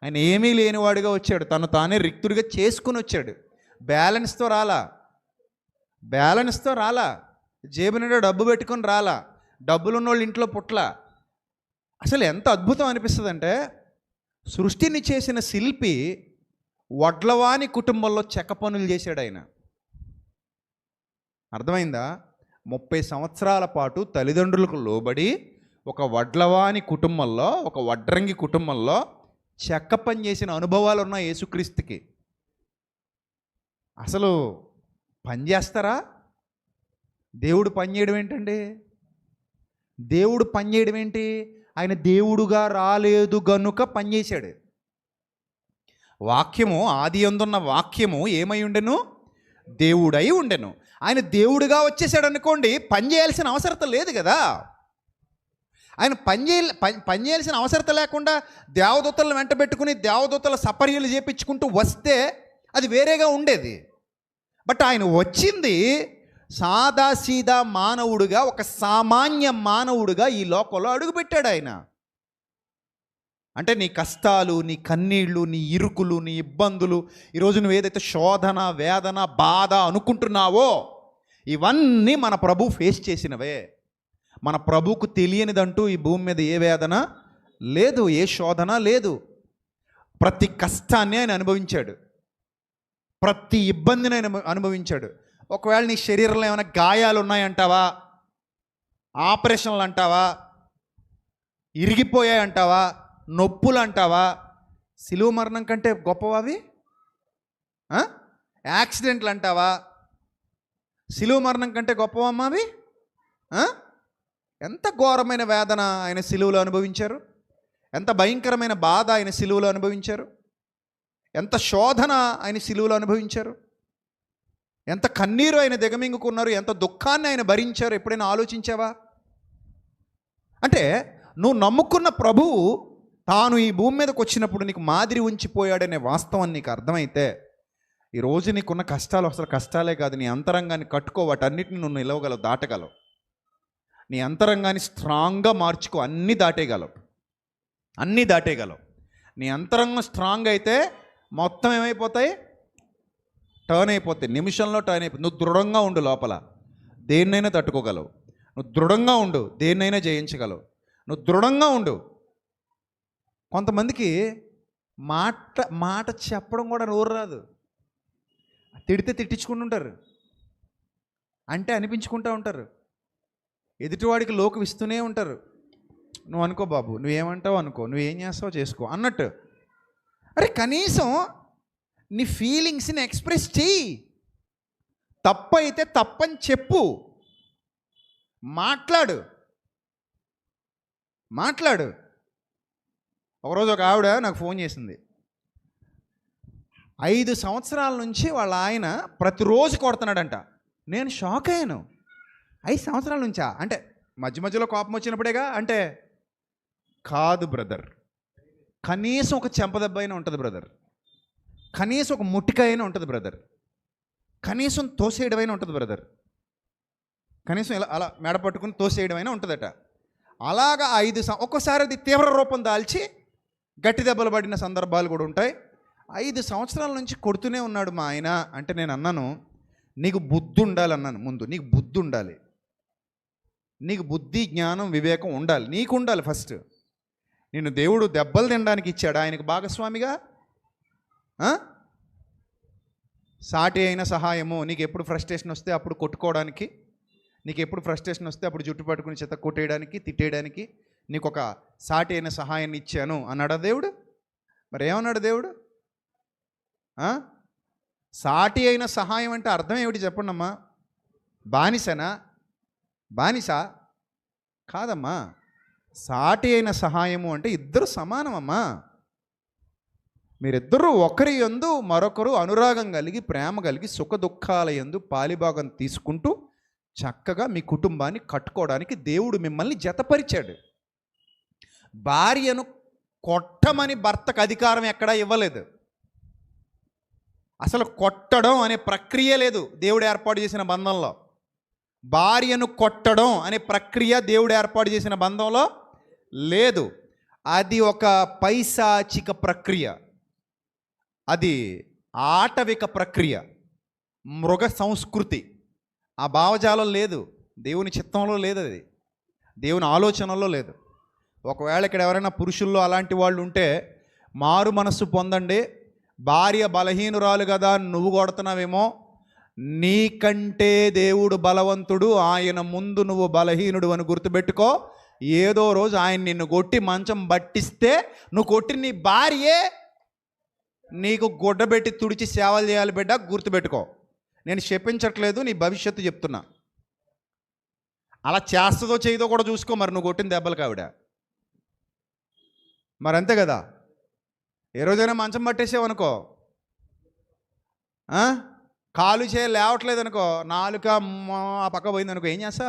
ఆయన ఏమీ లేనివాడుగా వచ్చాడు, తను తానే రిక్తుడిగా చేసుకుని వచ్చాడు. బ్యాలెన్స్తో రాలా, జేబు నిండా డబ్బు పెట్టుకొని రాలా, డబ్బులున్న వాళ్ళు ఇంట్లో పుట్ల. అసలు ఎంత అద్భుతం అనిపిస్తుంది అంటే, సృష్టిని చేసిన శిల్పి వడ్లవాని కుటుంబంలో చెక్క పనులు చేశాడు ఆయన. అర్థమైందా? 30 సంవత్సరాల పాటు తల్లిదండ్రులకు లోబడి ఒక వడ్లవాని కుటుంబంలో, ఒక వడ్రంగి కుటుంబంలో చెక్క పని చేసిన అనుభవాలు ఉన్న యేసుక్రీస్తుకి. అసలు పని చేస్తారా? దేవుడు పని చేయడం ఏంటండి? దేవుడు పని చేయడం ఏంటి? ఆయన దేవుడుగా రాలేదు గనుక పనిచేశాడు. వాక్యము, ఆది యందున్న వాక్యము ఏమై ఉండెను? దేవుడై ఉండెను. ఆయన దేవుడుగా వచ్చేసాడు అనుకోండి, పని చేయాల్సిన అవసరం లేదు కదా. ఆయన పని చేయాల్సిన అవసరం లేకుండా దేవదూతలను వెంట పెట్టుకుని దేవదూతల సపర్యలు చేపించుకుంటూ వస్తే అది వేరేగా ఉండేది. బట్ ఆయన వచ్చింది సాదాసీదా మానవుడుగా, ఒక సామాన్య మానవుడుగా ఈ లోకంలో అడుగుపెట్టాడు ఆయన. అంటే నీ కష్టాలు, నీ కన్నీళ్ళు, నీ ఇరుకులు, నీ ఇబ్బందులు, ఈరోజు నువ్వు ఏదైతే శోధన, వేదన, బాధ అనుకుంటున్నావో ఇవన్నీ మన ప్రభు ఫేస్ చేసినవే. మన ప్రభువుకు తెలియనిదంటూ ఈ భూమి మీద ఏ వేదన లేదు, ఏ శోధన లేదు. ప్రతి కష్టాన్ని ఆయన అనుభవించాడు, ప్రతి ఇబ్బందిని ఆయన అనుభవించాడు. ఒకవేళ నీ శరీరంలో ఏమైనా గాయాలు ఉన్నాయంటావా, ఆపరేషన్లు అంటావా, ఇరిగిపోయాయి అంటావా, నొప్పులు అంటావా, సిలువ మరణం కంటే గొప్పవా అవి? యాక్సిడెంట్లు అంటావా, సిలువ మరణం కంటే గొప్పవమ్మా అవి? ఎంత ఘోరమైన వేదన ఆయన సిలువలో అనుభవించారు, ఎంత భయంకరమైన బాధ ఆయన సిలువలో అనుభవించారు, ఎంత శోధన ఆయన సిలువలో అనుభవించారు, ఎంత కన్నీరు ఆయన దిగమింగుకున్నారు, ఎంత దుఃఖాన్ని ఆయన భరించారు. ఎప్పుడైనా ఆలోచించావా? అంటే నువ్వు నమ్ముకున్న ప్రభువు తాను ఈ భూమి మీదకి వచ్చినప్పుడు నీకు మాదిరి ఉంచిపోయాడనే వాస్తవం నీకు అర్థమైతే, ఈరోజు నీకున్న కష్టాలు అసలు కష్టాలే కాదు, నీ అంతరంగాన్ని కట్టుకో, వాటన్నిటిని నువ్వు నిలవగలవు, దాటగలవు. నీ అంతరంగాన్ని స్ట్రాంగ్గా మార్చుకో, అన్నీ దాటేయగలవు. నీ అంతరంగం స్ట్రాంగ్ అయితే మొత్తం ఏమైపోతాయి? టర్న్ అయిపోతాయి, నిమిషంలో టర్న్ అయిపోతుంది. నువ్వు దృఢంగా ఉండు, లోపల దేన్నైనా తట్టుకోగలవు. నువ్వు దృఢంగా ఉండు, దేన్నైనా జయించగలవు. నువ్వు దృఢంగా ఉండు. కొంతమందికి మాట చెప్పడం కూడా నోరు రాదు, తిడితే తిట్టించుకుంటుంటారు, అంటే అనిపించుకుంటూ ఉంటారు, ఎదుటివాడికి లోకం ఇస్తూనే ఉంటారు. నువ్వు అనుకో బాబు, నువ్వేమంటావు అనుకో, నువ్వేం చేస్తావో చేసుకో అన్నట్టు. అరే కనీసం నీ ఫీలింగ్స్ని ఎక్స్ప్రెస్ చెయ్యి. తప్పు అయితే తప్పని చెప్పు, మాట్లాడు. ఒకరోజు ఒక ఆవిడ నాకు ఫోన్ చేసింది. 5 సంవత్సరాల నుంచి వాళ్ళ ఆయన ప్రతిరోజు కొడుతున్నాడంట. నేను షాక్ అయ్యాను. 5 సంవత్సరాల నుంచా అంటే మధ్యలో కోపం వచ్చినప్పుడేగా అంటే, కాదు బ్రదర్, కనీసం ఒక చెంపదెబ్బ అయినా ఉంటుంది బ్రదర్, కనీసం ఒక ముట్టికాయ అయినా ఉంటుంది బ్రదర్, కనీసం తోసేయడమైనా ఉంటుంది బ్రదర్, కనీసం ఇలా అలా మెడ పట్టుకుని తోసేయడమైనా ఉంటుందట. అలాగా 5 ఒక్కోసారి అది తీవ్ర రూపం దాల్చి గట్టి దెబ్బలు పడిన సందర్భాలు కూడా ఉంటాయి. 5 సంవత్సరాల నుంచి కొడుతూనే ఉన్నాడు మా ఆయన. అంటే నేను అన్నాను, నీకు బుద్ధి ఉండాలి అన్నాను. ముందు నీకు బుద్ధి ఉండాలి, నీకు బుద్ధి, జ్ఞానం, వివేకం ఉండాలి. నీకు ఉండాలి ఫస్ట్. నిన్ను దేవుడు దెబ్బలు తినడానికి ఇచ్చాడు, ఆయనకు భాగస్వామిగా. సాటి అయిన సహాయము, నీకు ఎప్పుడు ఫ్రస్ట్రేషన్ వస్తే అప్పుడు కొట్టుకోవడానికి, నీకు ఎప్పుడు ఫ్రస్ట్రేషన్ వస్తే అప్పుడు జుట్టు పట్టుకుని చెత్త కొట్టేయడానికి, తిట్టేయడానికి నీకు ఒక సాటి అయిన సహాయాన్ని ఇచ్చాను అన్నాడా దేవుడు? మరి ఏమన్నాడు దేవుడు? సాటి అయిన సహాయం అంటే అర్థం ఏమిటి చెప్పండి అమ్మా? బానిస కాదమ్మా. సాటి అయిన సహాయము అంటే ఇద్దరు సమానమమ్మా. మీరిద్దరూ ఒకరి యందు మరొకరు అనురాగం కలిగి, ప్రేమ కలిగి, సుఖ దుఃఖాల యందు పాలిభాగం తీసుకుంటూ చక్కగా మీ కుటుంబాన్ని కట్టుకోవడానికి దేవుడు మిమ్మల్ని జతపరిచాడు. భార్యను కొట్టమని భర్తకు అధికారం ఎక్కడా ఇవ్వలేదు. అసలు కొట్టడం అనే ప్రక్రియ లేదు దేవుడు ఏర్పాటు చేసిన బంధంలో. భార్యను కొట్టడం అనే ప్రక్రియ దేవుడు ఏర్పాటు చేసిన బంధంలో లేదు. అది ఒక పైశాచిక ప్రక్రియ, అది ఆటవిక ప్రక్రియ, మృగ సంస్కృతి. ఆ భావజాలం లేదు, దేవుని చిత్తంలో లేదు, అది దేవుని ఆలోచనలో లేదు. ఒకవేళ ఇక్కడ ఎవరైనా పురుషుల్లో అలాంటి వాళ్ళు ఉంటే మారు మనస్సు పొందండి. భార్య బలహీనురాలు కదా నువ్వు కొడుతున్నావేమో, నీకంటే దేవుడు బలవంతుడు, ఆయన ముందు నువ్వు బలహీనుడు అని గుర్తుపెట్టుకో. ఏదో రోజు ఆయన నిన్ను కొట్టి మంచం పట్టిస్తే నువ్వు కొట్టి నీ భార్యే నీకు గుడ్డబెట్టి తుడిచి సేవలు చేయాలి బిడ్డ, గుర్తుపెట్టుకో. నేను చెప్పించట్లేదు, నీ భవిష్యత్తు చెప్తున్నా. అలా చేస్తుందో చేయదో కూడా చూసుకో. మరి నువ్వు కొట్టిన దెబ్బలు కావిడ మరి అంతే కదా. ఏ రోజైనా మంచం పట్టేసావనుకో, కాలు చేయ లేవట్లేదు అనుకో, నాలుక ఆ పక్క పోయిందనుకో, ఏం చేస్తా?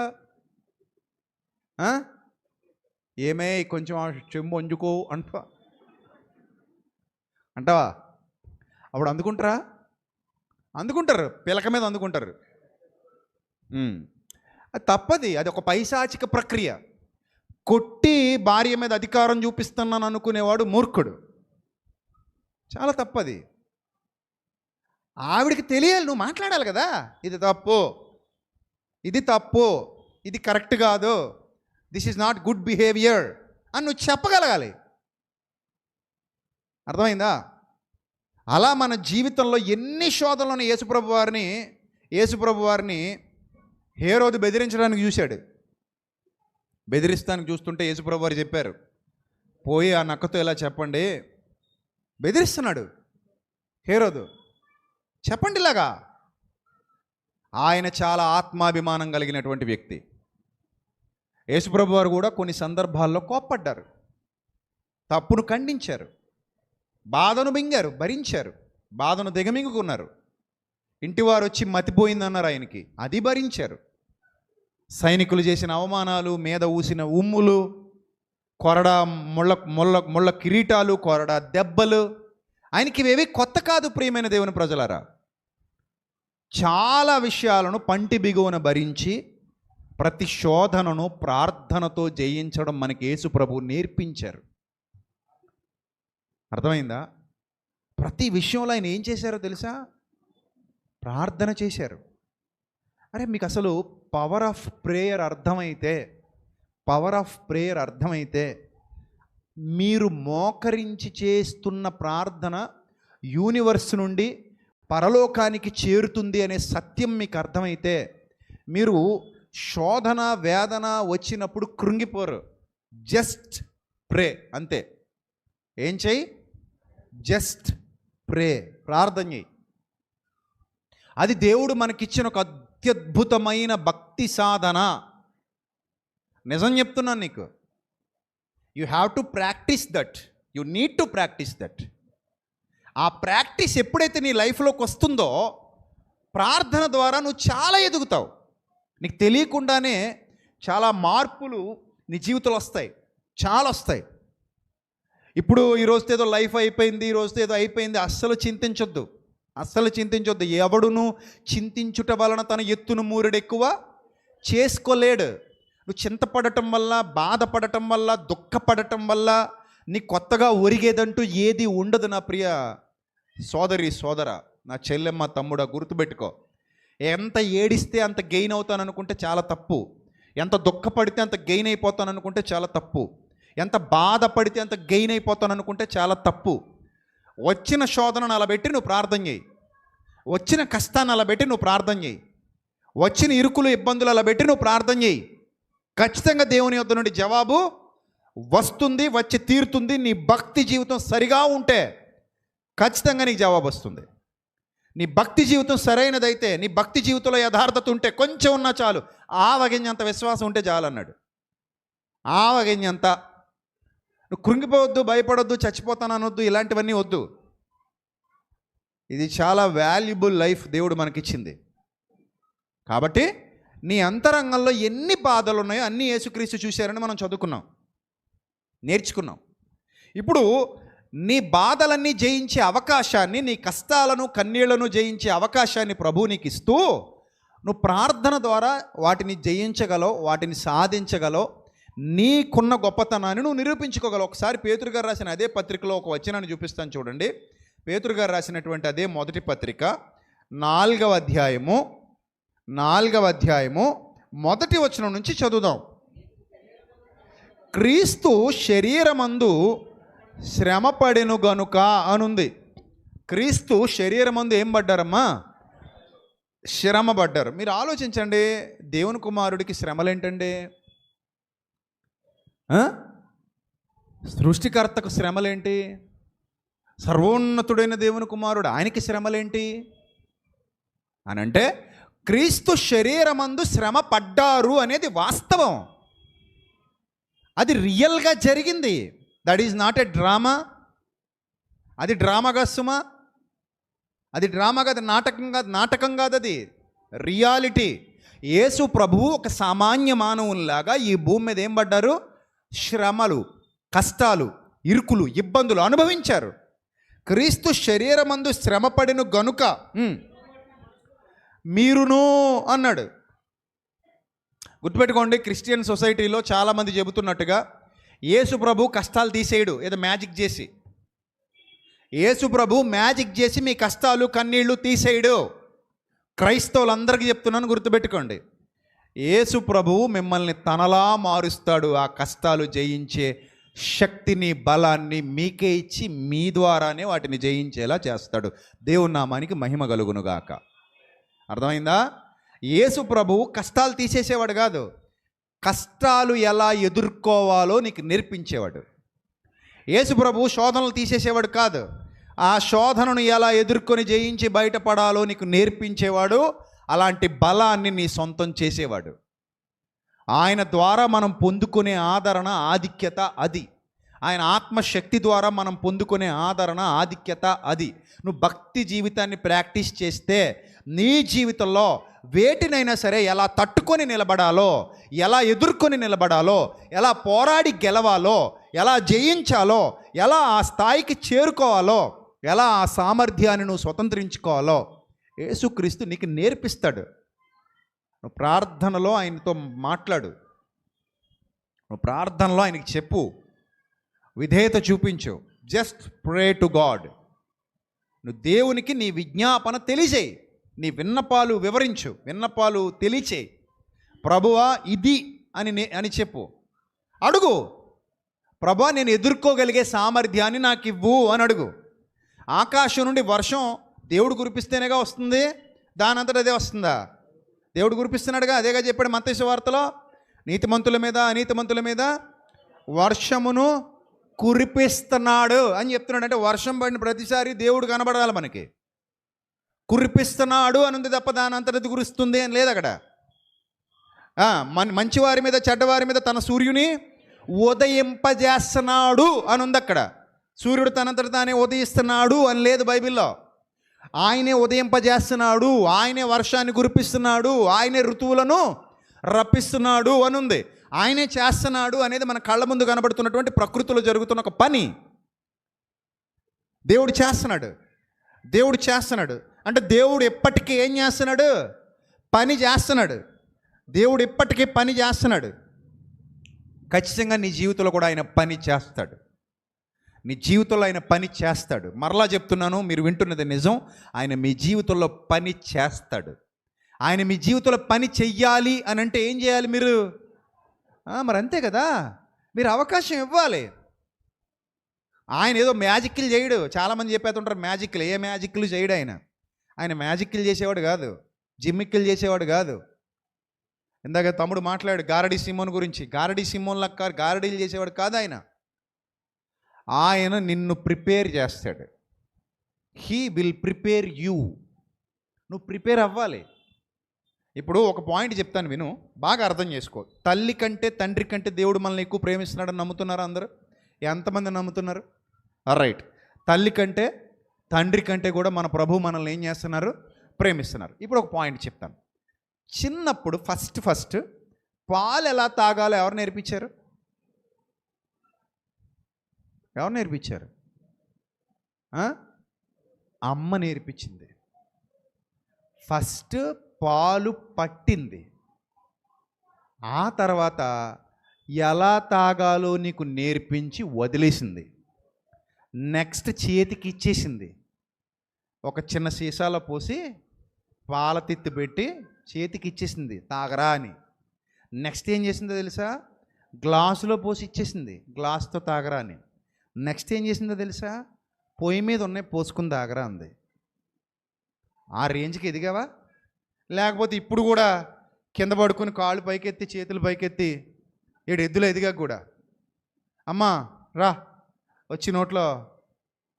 ఏమే కొంచెం చెంబు వంజుకో అంటావా? అప్పుడు అందుకుంటారు, పిలక మీద అందుకుంటారు. అది తప్పది, అది ఒక పైశాచిక ప్రక్రియ. కొట్టి భార్య మీద అధికారం చూపిస్తున్నాను అనుకునేవాడు మూర్ఖుడు. చాలా తప్పది. ఆవిడికి తెలియాలి, నువ్వు మాట్లాడాలి కదా, ఇది తప్పు, ఇది కరెక్ట్ కాదు, this is not good behaviour అని నువ్వు చెప్పగలగాలి. అర్థమైందా? అలా మన జీవితంలో ఎన్ని శోధనలను యేసుప్రభు వారిని హేరోదు బెదిరించడానికి చూశాడు. బెదిరిస్తానికి చూస్తుంటే యేసుప్రభు వారు చెప్పారు, పోయి ఆ నక్కతో ఇలా చెప్పండి. బెదిరిస్తున్నాడు హేరోదు, చెప్పండి ఇలాగా. ఆయన చాలా ఆత్మాభిమానం కలిగినటువంటి వ్యక్తి. యేసుప్రభు వారు కూడా కొన్ని సందర్భాల్లో కోప్పడ్డారు, తప్పును ఖండించారు, బాధను మింగారు, భరించారు, బాధను దిగమింగుకున్నారు. ఇంటివారు వచ్చి మతిపోయిందన్నారు ఆయనకి, అది భరించారు. సైనికులు చేసిన అవమానాలు, మీద ఊసిన ఉమ్ములు, కొరడా ముళ్ళ కిరీటాలు, కొరడా దెబ్బలు, ఆయనకి ఇవేవి కొత్త కాదు. ప్రియమైన దేవుని ప్రజలారా, చాలా విషయాలను పంటి బిగువన భరించి ప్రతి శోధనను ప్రార్థనతో జయించడం మనకి యేసు ప్రభు నేర్పించారు. అర్థమైందా? ప్రతి విషయంలో ఆయన ఏం చేశారో తెలుసా? ప్రార్థన చేశారు. అరే మీకు అసలు పవర్ ఆఫ్ ప్రేయర్ అర్థమైతే మీరు మోకరించి చేస్తున్న ప్రార్థన యూనివర్స్ నుండి పరలోకానికి చేరుతుంది అనే సత్యం మీకు అర్థమైతే మీరు శోధన వేదన వచ్చినప్పుడు కృంగిపోరు. జస్ట్ ప్రే, అంతే. ఏం చెయ్యి? జస్ట్ ప్రే, ప్రార్థన చెయ్యి. అది దేవుడు మనకిచ్చిన ఒక అత్యద్భుతమైన భక్తి సాధన. నిజం చెప్తున్నాను నీకు, you have to practice that, you need to practice that. ఆ ప్రాక్టీస్ ఎప్పుడైతే నీ లైఫ్లోకి వస్తుందో ప్రార్థన ద్వారా నువ్వు చాలా ఎదుగుతావు. నీకు తెలియకుండానే చాలా మార్పులు నీ జీవితంలో వస్తాయి, చాలా వస్తాయి. ఇప్పుడు ఈరోజుతో ఏదో లైఫ్ అయిపోయింది, ఈరోజుతో ఏదో అయిపోయింది, అస్సలు చింతించొద్దు. ఎవడును చింతించుట వలన తన ఎత్తును మూరెడెక్కువ చేసుకోలేడు. నువ్వు చింతపడటం వల్ల, బాధపడటం వల్ల, దుఃఖపడటం వల్ల నీ కొత్తగా ఒరిగేదంటూ ఏది ఉండదు. నా ప్రియ సోదరి సోదర, నా చెల్లెమ్మ తమ్ముడా, గుర్తుపెట్టుకో. ఎంత ఏడిస్తే అంత గెయిన్ అవుతాను అనుకుంటే చాలా తప్పు. ఎంత దుఃఖపడితే అంత గెయిన్ అయిపోతాను అనుకుంటే చాలా తప్పు. ఎంత బాధపడితే అంత గెయిన్ అయిపోతాను అనుకుంటే చాలా తప్పు. వచ్చిన శోధనను అలా పెట్టి నువ్వు ప్రార్థన చేయి, వచ్చిన కష్టాన్ని అలా పెట్టి నువ్వు ప్రార్థన చేయి, వచ్చిన ఇరుకులు ఇబ్బందులు అలా పెట్టి నువ్వు ప్రార్థన చేయి. ఖచ్చితంగా దేవుని యొద్ద నుండి జవాబు వస్తుంది, వచ్చి తీరుతుంది. నీ భక్తి జీవితం సరిగా ఉంటే ఖచ్చితంగా నీకు జవాబు వస్తుంది. నీ భక్తి జీవితం సరైనదైతే, నీ భక్తి జీవితంలో యథార్థత ఉంటే, కొంచెం ఉన్నా చాలు, ఆవగింజంత విశ్వాసం ఉంటే చాలు అన్నాడు. ఆవగింజంత. నువ్వు కృంగిపోవద్దు, భయపడొద్దు, చచ్చిపోతాను అనొద్దు, ఇలాంటివన్నీ వద్దు. ఇది చాలా వాల్యుబుల్ లైఫ్ దేవుడు మనకిచ్చింది. కాబట్టి నీ అంతరంగంలో ఎన్ని బాధలు ఉన్నాయో అన్నీ యేసుక్రీస్తు చూశారని మనం చదువుకున్నాం, నేర్చుకున్నాం. ఇప్పుడు నీ బాధలన్నీ జయించే అవకాశాన్ని, నీ కష్టాలను కన్నీళ్లను జయించే అవకాశాన్ని ప్రభువు నీకు ఇస్తూ నువ్వు ప్రార్థన ద్వారా వాటిని జయించగలవు, వాటిని సాధించగలవు, నీకున్న గొప్పతనాన్ని నువ్వు నిరూపించుకోగలవు. ఒకసారి పేతురు గారు రాసిన అదే పత్రికలో ఒక వచనాన్ని చూపిస్తాను చూడండి. పేతురు గారు రాసినటువంటి అదే మొదటి పత్రిక 4వ అధ్యాయము మొదటి వచనం నుంచి చదువుదాం. క్రీస్తు శరీరమందు శ్రమపడెను గనుక అనుంది. క్రీస్తు శరీరమందు ఏం పడ్డారమ్మా? శ్రమ పడ్డారు. మీరు ఆలోచించండి, దేవుని కుమారుడికి శ్రమలేంటండి? సృష్టికర్తకు శ్రమలేంటి? సర్వోన్నతుడైన దేవుని కుమారుడు, ఆయనకి శ్రమలేంటి అని అంటే, క్రీస్తు శరీరమందు శ్రమ పడ్డారు అనేది వాస్తవం. అది రియల్గా జరిగింది. That is not a drama. అది డ్రామా కాదు సుమా, అది డ్రామా కాదు, నాటకం కాదు, అది రియాలిటీ. యేసు ప్రభువు ఒక సామాన్య మానవునిలాగా ఈ భూమి మీద ఏం పడ్డారు? శ్రమలు, కష్టాలు, ఇరుకులు, ఇబ్బందులు అనుభవించారు. క్రీస్తు శరీరమందు శ్రమపడిన గనుక మీరును అన్నాడు. గుర్తుపెట్టుకోండి, క్రిస్టియన్ సొసైటీలో చాలామంది చెబుతున్నట్టుగా యేసు ప్రభు కష్టాలు తీసేయడు ఏదో మ్యాజిక్ చేసి. యేసు ప్రభు మ్యాజిక్ చేసి మీ కష్టాలు కన్నీళ్లు తీసేయడు. క్రైస్తవులందరికీ చెప్తున్నాను, గుర్తుపెట్టుకోండి. యేసు ప్రభువు మిమ్మల్ని తనలా మారుస్తాడు. ఆ కష్టాలు జయించే శక్తిని, బలాన్ని మీకే ఇచ్చి మీ ద్వారానే వాటిని జయించేలా చేస్తాడు. దేవుని నామానికి మహిమ కలుగునుగాక. అర్థమైందా? యేసు ప్రభువు కష్టాలు తీసేసేవాడు కాదు, కష్టాలు ఎలా ఎదుర్కోవాలో నీకు నేర్పించేవాడు. యేసు ప్రభువు శోధనలు తీసేసేవాడు కాదు, ఆ శోధనను ఎలా ఎదుర్కొని జయించి బయటపడాలో నీకు నేర్పించేవాడు. అలాంటి బలాన్ని నీ సొంతం చేసేవాడు. ఆయన ద్వారా మనం పొందుకునే ఆదరణ, ఆధిక్యత అది. ఆయన ఆత్మశక్తి ద్వారా మనం పొందుకునే ఆదరణ, ఆధిక్యత అది. నువ్వు భక్తి జీవితాన్ని ప్రాక్టీస్ చేస్తే నీ జీవితంలో వేటినైనా సరే ఎలా తట్టుకొని నిలబడాలో, ఎలా ఎదుర్కొని నిలబడాలో, ఎలా పోరాడి గెలవాలో, ఎలా జయించాలో, ఎలా ఆ స్థాయికి చేరుకోవాలో, ఎలా ఆ సామర్థ్యాన్ని నువ్వు స్వతంత్రించుకోవాలో యేసుక్రీస్తు నీకు నేర్పిస్తాడు. నువ్వు ప్రార్థనలో ఆయనతో మాట్లాడు, నువ్వు ప్రార్థనలో ఆయనకి చెప్పు, విధేయత చూపించు. Just pray to God. నువ్వు దేవునికి నీ విజ్ఞాపన తెలియజేయి, నీ విన్నపాలు వివరించు, విన్నపాలు తెలియచేయి. ప్రభువా ఇది అని చెప్పు. అడుగు, ప్రభువా నేను ఎదుర్కోగలిగే సామర్థ్యాన్ని నాకు ఇవ్వు అని అడుగు. ఆకాశం నుండి వర్షం దేవుడు కురిపిస్తేనేగా వస్తుంది, దానంతటా అదే వస్తుందా? దేవుడు కురిపిస్తున్నాడుగా, అదేగా చెప్పాడు మత్తయి సువార్తలో, నీతిమంతుల మీద అనీతిమంతుల మీద వర్షమును కురిపిస్తున్నాడు అని చెప్తున్నాడు. అంటే వర్షం పడిన ప్రతిసారి దేవుడు కనబడాలి మనకి. కురిపిస్తున్నాడు అని ఉంది తప్ప దానంతటా కురుస్తుంది అని లేదు అక్కడ. మంచివారి మీద చెడ్డవారి మీద తన సూర్యుని ఉదయింపజేస్తున్నాడు అని ఉంది అక్కడ. సూర్యుడు తనంతట తానే ఉదయిస్తున్నాడు అని లేదు బైబిల్లో. ఆయనే ఉదయింపజేస్తున్నాడు, ఆయనే వర్షాన్ని కురిపిస్తున్నాడు, ఆయనే ఋతువులను రప్పిస్తున్నాడు అని ఉంది. ఆయనే చేస్తున్నాడు అనేది మన కళ్ళ ముందు కనబడుతున్నటువంటి ప్రకృతిలో జరుగుతున్న ఒక పని. దేవుడు చేస్తున్నాడు అంటే దేవుడు ఎప్పటికీ ఏం చేస్తున్నాడు? పని చేస్తున్నాడు. దేవుడు ఎప్పటికీ పని చేస్తున్నాడు. ఖచ్చితంగా నీ జీవితంలో కూడా ఆయన పని చేస్తాడు. నీ జీవితంలో ఆయన పని చేస్తాడు. మరలా చెప్తున్నాను, మీరు వింటున్నది నిజం. ఆయన మీ జీవితంలో పని చేస్తాడు. ఆయన మీ జీవితంలో పని చెయ్యాలి అని అంటే ఏం చేయాలి మీరు? మరి అంతే కదా, మీరు అవకాశం ఇవ్వాలి. ఆయన ఏదో మ్యాజిక్లు చేయడు. చాలామంది చెప్పేస్తుంటారు మ్యాజిక్లు. ఏ మ్యాజిక్లు చేయడు ఆయన. ఆయన మ్యాజిక్లు చేసేవాడు కాదు, జిమ్మిక్కులు చేసేవాడు కాదు. ఇందాక తమ్ముడు మాట్లాడు గారడి సిమోన్ గురించి. గారడి సిమోన్ లక్క గారడీలు చేసేవాడు కాదు ఆయన. ఆయన నిన్ను ప్రిపేర్ చేస్తాడు. He will prepare you. నువ్వు ప్రిపేర్ అవ్వాలి. ఇప్పుడు ఒక పాయింట్ చెప్తాను, విను, బాగా అర్థం చేసుకో. తల్లి కంటే తండ్రి కంటే దేవుడు మనల్ని ఎక్కువ ప్రేమిస్తున్నాడని నమ్ముతున్నారా అందరూ? ఎంతమంది నమ్ముతున్నారు? రైట్. తల్లి కంటే తండ్రి కంటే కూడా మన ప్రభు మనల్ని ఏం చేస్తున్నారు? ప్రేమిస్తున్నారు. ఇప్పుడు ఒక పాయింట్ చెప్తాను. చిన్నప్పుడు ఫస్ట్ పాలు ఎలా తాగాలో ఎవరు నేర్పించారు? అమ్మ నేర్పించింది. ఫస్ట్ పాలు పట్టింది. ఆ తర్వాత ఎలా తాగాలో నీకు నేర్పించి వదిలేసింది. నెక్స్ట్ చేతికి ఇచ్చేసింది. ఒక చిన్న సీసాలో పోసి పాల తిత్తి పెట్టి చేతికి ఇచ్చేసింది, తాగరా అని. నెక్స్ట్ ఏం చేసిందో తెలుసా? గ్లాసులో పోసి ఇచ్చేసింది, గ్లాస్తో తాగరా అని. నెక్స్ట్ ఏం చేసిందో తెలుసా? పొయ్యి మీద ఉన్నాయి, పోసుకుని తాగరా అంది. ఆ రేంజ్కి ఎదిగావా? లేకపోతే ఇప్పుడు కూడా కింద పడుకుని కాళ్ళు పైకెత్తి చేతులు పైకెత్తి ఎద్దులు ఎదిగా కూడా అమ్మా రా వచ్చి నోట్లో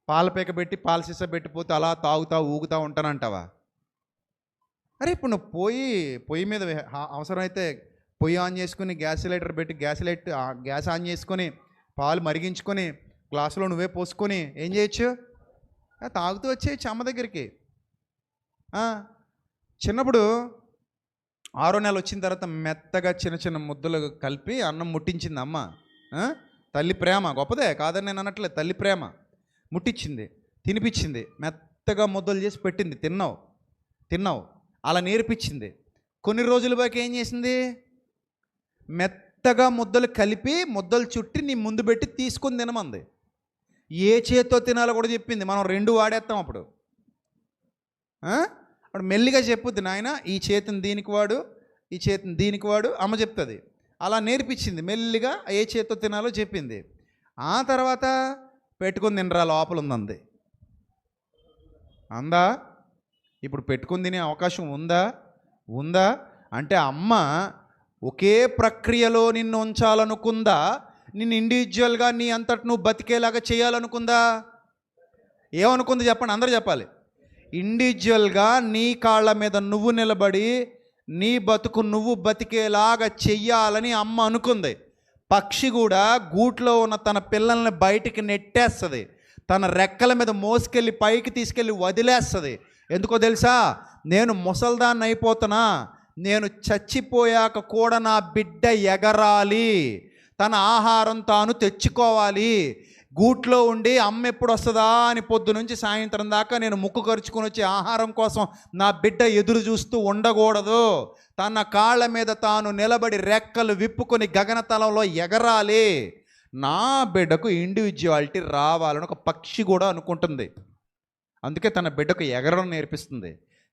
పాల పీక పెట్టి పాల సీసా పెట్టిపోతే అలా తాగుతా ఊగుతూ ఉంటానంటావా? అరే ఇప్పుడు నువ్వు పొయ్యి మీద అవసరమైతే పొయ్యి ఆన్ చేసుకుని గ్యాస్ సిలిండర్ పెట్టి గ్యాస్ ఆన్ చేసుకొని పాలు మరిగించుకొని గ్లాసులో నువ్వే పోసుకొని ఏం చేయొచ్చు? తాగుతూ వచ్చేయచ్చు అమ్మ దగ్గరికి. చిన్నప్పుడు 6వ నెల వచ్చిన తర్వాత మెత్తగా చిన్న చిన్న ముద్దలు కలిపి అన్నం ముట్టించింది అమ్మ. తల్లి ప్రేమ గొప్పదే కాదని నేను అనట్లేదు. తల్లి ప్రేమ ముట్టించింది, తినిపించింది, మెత్తగా ముద్దలు చేసి పెట్టింది, తిన్నావు అలా నేర్పించింది. కొన్ని రోజుల బాకి ఏం చేసింది? మెత్తగా ముద్దలు కలిపి ముద్దలు చుట్టి నీ ముందు పెట్టి తీసుకొని తినమంది. ఏ చేత్తో తినాలో కూడా చెప్పింది. మనం 2 వాడేస్తాం అప్పుడు. అప్పుడు మెల్లిగా చెప్పుద్ది, నాయన ఈ చేతిని దీనికి వాడు, ఈ చేతిని దీనికి వాడు, అమ్మ చెప్తుంది. అలా నేర్పించింది. మెల్లిగా ఏ చేత్తో తినాలో చెప్పింది. ఆ తర్వాత పెట్టుకుని తినరా లోపల ఉందంది. అందా? ఇప్పుడు పెట్టుకుని తినే అవకాశం ఉందా? అంటే అమ్మ ఒకే ప్రక్రియలో నిన్ను ఉంచాలనుకుందా? నిన్ను ఇండివిజువల్గా నీ అంతటి నువ్వు బతికేలాగా చేయాలనుకుందా? ఏమనుకుంది చెప్పండి, అందరూ చెప్పాలి. ఇండివిజువల్గా నీ కాళ్ళ మీద నువ్వు నిలబడి నీ బతుకు నువ్వు బతికేలాగా చెయ్యాలని అమ్మ అనుకుంది. పక్షి కూడా గూట్లో ఉన్న తన పిల్లల్ని బయటికి నెట్టేస్తుంది, తన రెక్కల మీద మోసుకెళ్ళి పైకి తీసుకెళ్ళి వదిలేస్తుంది. ఎందుకో తెలుసా? నేను ముసల్దాన్ని అయిపోతున్నా, నేను చచ్చిపోయాక కూడా నా బిడ్డ ఎగరాలి, తన ఆహారం తాను తెచ్చుకోవాలి. గూట్లో ఉండి అమ్మ ఎప్పుడు వస్తుందా అని పొద్దు నుంచి సాయంత్రం దాకా నేను ముక్కు ఖర్చుకొని వచ్చే ఆహారం కోసం నా బిడ్డ ఎదురు చూస్తూ ఉండకూడదు. తన కాళ్ళ మీద తాను నిలబడి రెక్కలు విప్పుకొని గగనతలంలో ఎగరాలి. నా బిడ్డకు ఇండివిజువాలిటీ రావాలని ఒక పక్షి కూడా అనుకుంటుంది. అందుకే తన బిడ్డకు ఎగరడం నేర్పిస్తుంది.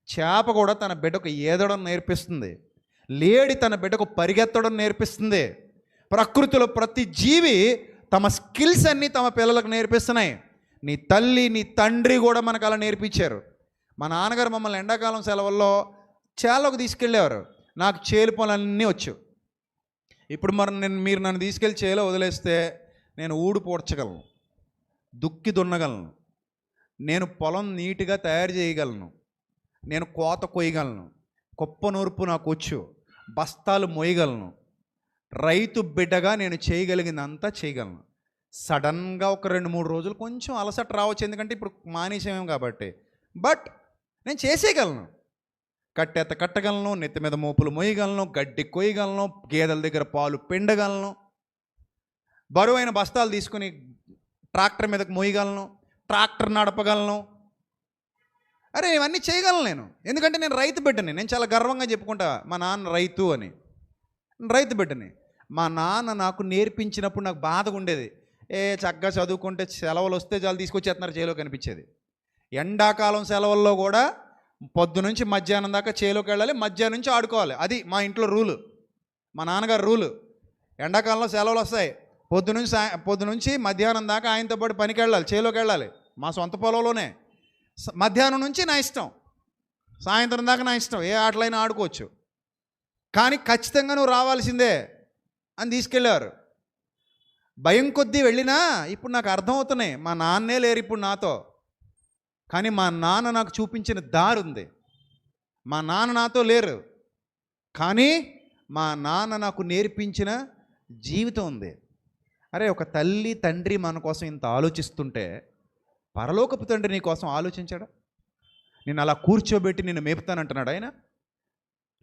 చేప కూడా తన బిడ్డకు ఈదడం నేర్పిస్తుంది. లేడి తన బిడ్డకు పరిగెత్తడం నేర్పిస్తుంది. ప్రకృతిలో ప్రతి జీవి తమ స్కిల్స్ అన్నీ తమ పిల్లలకు నేర్పిస్తున్నాయి. నీ తల్లి నీ తండ్రి కూడా మనకు అలా నేర్పించారు. మా నాన్నగారు మమ్మల్ని ఎండాకాలం సెలవుల్లో చేలోకి తీసుకెళ్ళేవారు. నాకు చేలు పనులన్నీ వచ్చు. ఇప్పుడు మీరు నన్ను తీసుకెళ్ళి చేలో వదిలేస్తే నేను ఊడు పూడ్చగలను, దుక్కి దున్నగలను, నేను పొలం నీట్గా తయారు చేయగలను, నేను కోత కొయ్యగలను, కుప్ప నూర్పు నాకు వచ్చు, బస్తాలు మోయగలను. రైతు బిడ్డగా నేను చేయగలిగిందంతా చేయగలను. సడన్గా ఒక 2-3 రోజులు కొంచెం అలసట రావచ్చు, ఎందుకంటే ఇప్పుడు మానేసామేం కాబట్టి. బట్ నేను చేసేయగలను. కట్టెత్త కట్టగలను, నెత్తి మీద మోపులు మోయగలను, గడ్డి కొయ్యగలను, గేదెల దగ్గర పాలు పిండగలను, బరువైన బస్తాలు తీసుకుని ట్రాక్టర్ మీదకి మోయగలను, ట్రాక్టర్ నడపగలను. అరే ఇవన్నీ చేయగలను నేను, ఎందుకంటే నేను రైతు బిడ్డని. నేను చాలా గర్వంగా చెప్పుకుంటా మా నాన్న రైతు అని. రైతు బిడ్డని. మా నాన్న నాకు నేర్పించినప్పుడు నాకు బాధగా ఉండేది. చక్కగా చదువుకుంటే సెలవులు వస్తే చాలు తీసుకొచ్చేస్తున్నారు చేలోకి అనిపించేది. ఎండాకాలం సెలవుల్లో కూడా పొద్దు నుంచి మధ్యాహ్నం దాకా చేలోకి వెళ్ళాలి, మధ్యాహ్నం నుంచి ఆడుకోవాలి. అది మా ఇంట్లో రూలు, మా నాన్నగారు రూలు. ఎండాకాలంలో సెలవులు వస్తాయి, పొద్దు నుంచి మధ్యాహ్నం దాకా ఆయనతో పాటు పనికి వెళ్ళాలి, చేలోకి వెళ్ళాలి. మా సొంత పొలంలోనే. మధ్యాహ్నం నుంచి నా ఇష్టం, సాయంత్రం దాకా నా ఇష్టం, ఏ ఆటలైనా ఆడుకోవచ్చు, కానీ ఖచ్చితంగా నువ్వు రావాల్సిందే అని తీసుకెళ్ళారు. భయం కొద్దీ వెళ్ళినా ఇప్పుడు నాకు అర్థమవుతున్నాయి, మా నాన్నే లేరు ఇప్పుడు నాతో. కానీ మా నాన్న నాకు చూపించిన దారి ఉంది. మా నాన్న నాతో లేరు, కానీ మా నాన్న నాకు నేర్పించిన జీవితం ఉంది. అరే ఒక తల్లి తండ్రి మన కోసం ఇంత ఆలోచిస్తుంటే పరలోకపు తండ్రి నీ కోసం ఆలోచించాడా? నేను అలా కూర్చోబెట్టి నిన్ను మేపుతానంటున్నాడు ఆయన?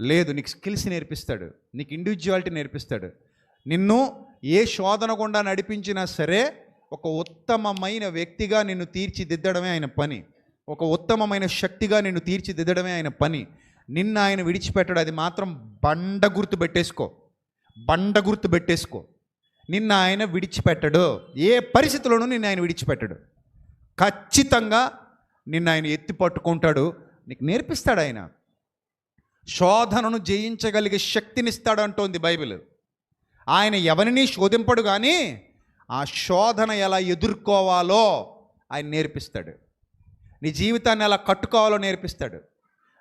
లేదు, నీకు స్కిల్స్ నేర్పిస్తాడు, నీకు ఇండివిజువాలిటీ నేర్పిస్తాడు. నిన్ను ఏ శోధన గుండా నడిపించినా సరే ఒక ఉత్తమమైన వ్యక్తిగా నిన్ను తీర్చిదిద్దడమే ఆయన పని. ఒక ఉత్తమమైన శక్తిగా నిన్ను తీర్చిదిద్దడమే ఆయన పని. నిన్ను ఆయన విడిచిపెట్టడు. అది మాత్రం బండ గుర్తు పెట్టేసుకో, బండ గుర్తు పెట్టేసుకో. నిన్ను ఆయన విడిచిపెట్టడు. ఏ పరిస్థితుల్లోనూ నిన్ను ఆయన విడిచిపెట్టడు. ఖచ్చితంగా నిన్ను ఆయన ఎత్తి పట్టుకుంటాడు. నీకు నేర్పిస్తాడు ఆయన. శోధనను జయించగలిగే శక్తినిస్తాడు అంటోంది బైబిల్. ఆయన ఎవరిని శోధింపడు, కానీ ఆ శోధన ఎలా ఎదుర్కోవాలో ఆయన నేర్పిస్తాడు. నీ జీవితాన్ని ఎలా కట్టుకోవాలో నేర్పిస్తాడు.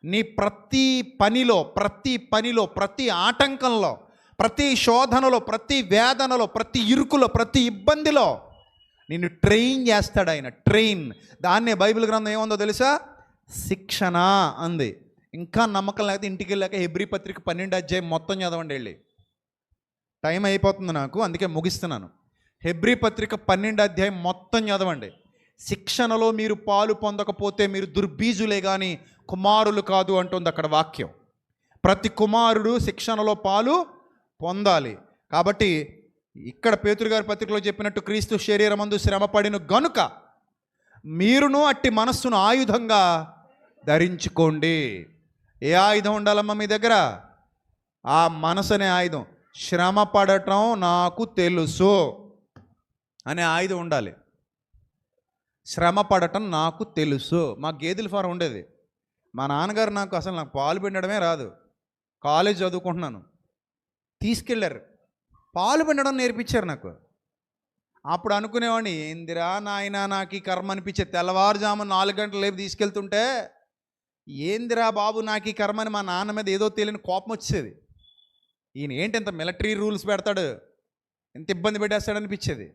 నీ ప్రతి పనిలో, ప్రతి ఆటంకంలో, ప్రతి శోధనలో, ప్రతి వేదనలో, ప్రతి ఇరుకులో, ప్రతి ఇబ్బందిలో నిన్ను ట్రైన్ చేస్తాడు ఆయన. ట్రైన్, దాన్నే బైబిల్ గ్రంథం ఏముందో తెలుసా? శిక్షణ అంది. ఇంకా నమ్మకం లేకపోతే ఇంటికి వెళ్ళాక హెబ్రీ పత్రిక 12 అధ్యాయం మొత్తం చదవండి వెళ్ళి. టైం అయిపోతుంది నాకు, అందుకే ముగిస్తున్నాను. హెబ్రీ పత్రిక 12 అధ్యాయం మొత్తం చదవండి. శిక్షణలో మీరు పాలు పొందకపోతే మీరు దుర్బీజులే కానీ కుమారులు కాదు అంటుంది అక్కడ వాక్యం. ప్రతి కుమారుడు శిక్షణలో పాలు పొందాలి. కాబట్టి ఇక్కడ పేతురు గారి పత్రికలో చెప్పినట్టు క్రీస్తు శరీరమందు శ్రమపడిన గనుక మీరును అట్టి మనస్సును ఆయుధంగా ధరించుకోండి. ఏ ఆయుధం ఉండాలమ్మా మీ దగ్గర? ఆ మనసు అనే ఆయుధం. శ్రమ పడటం నాకు తెలుసు అనే ఆయుధం ఉండాలి. శ్రమ పడటం నాకు తెలుసు. మా గేదెల ఫారం ఉండేది. మా నాన్నగారు నాకు పాలు పిండడమే రాదు. కాలేజ్ చదువుకుంటున్నాను, తీసుకెళ్ళారు, పాలు పిండడం నేర్పించారు నాకు. అప్పుడు అనుకునేవాడిని, ఏందిరా నాయన నాకు ఈ కర్మ అనిపించే. తెల్లవారుజాము 4 గంటలు లేపు తీసుకెళ్తుంటే ఏందిరా బాబు నాకు ఈ కర్మ అని మా నాన్న మీద ఏదో తెలియని కోపం వచ్చేది. ఈయన ఏంటి ఇంత మిలిటరీ రూల్స్ పెడతాడు, ఎంత ఇబ్బంది పెట్టేస్తాడు అనిపించేది.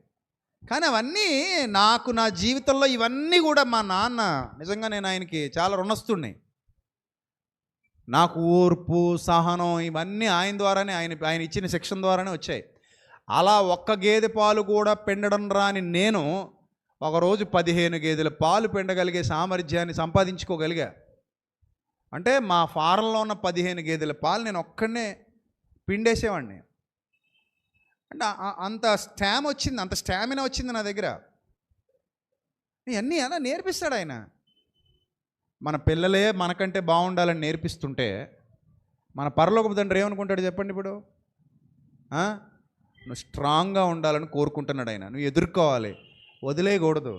కానీ అవన్నీ నాకు, నా జీవితంలో ఇవన్నీ కూడా మా నాన్న, నిజంగా నేను ఆయనకి చాలా రుణస్తుడిని. నాకు ఓర్పు, సహనం ఇవన్నీ ఆయన ద్వారానే, ఆయన ఇచ్చిన శిక్షణ ద్వారానే వచ్చాయి. అలా ఒక్క గేదె పాలు కూడా పిండడం రాని నేను ఒకరోజు 15 గేదెల పాలు పిండగలిగే సామర్థ్యాన్ని సంపాదించుకోగలిగా. అంటే మా ఫారంలో ఉన్న 15 గేదెల పాలు నేను ఒక్కడనే పిండేసేవాడిని. అంటే అంత స్టామినా వచ్చింది నా దగ్గర. ఇవన్నీ అలా నేర్పిస్తాడు ఆయన. మన పిల్లలే మనకంటే బాగుండాలని నేర్పిస్తుంటే మన పరలోకపు తండ్రి ఏమనుకుంటాడు చెప్పండి? ఇప్పుడు నువ్వు స్ట్రాంగ్గా ఉండాలని కోరుకుంటున్నాడు ఆయన. నువ్వు ఎదుర్కోవాలి, వదిలేయకూడదు,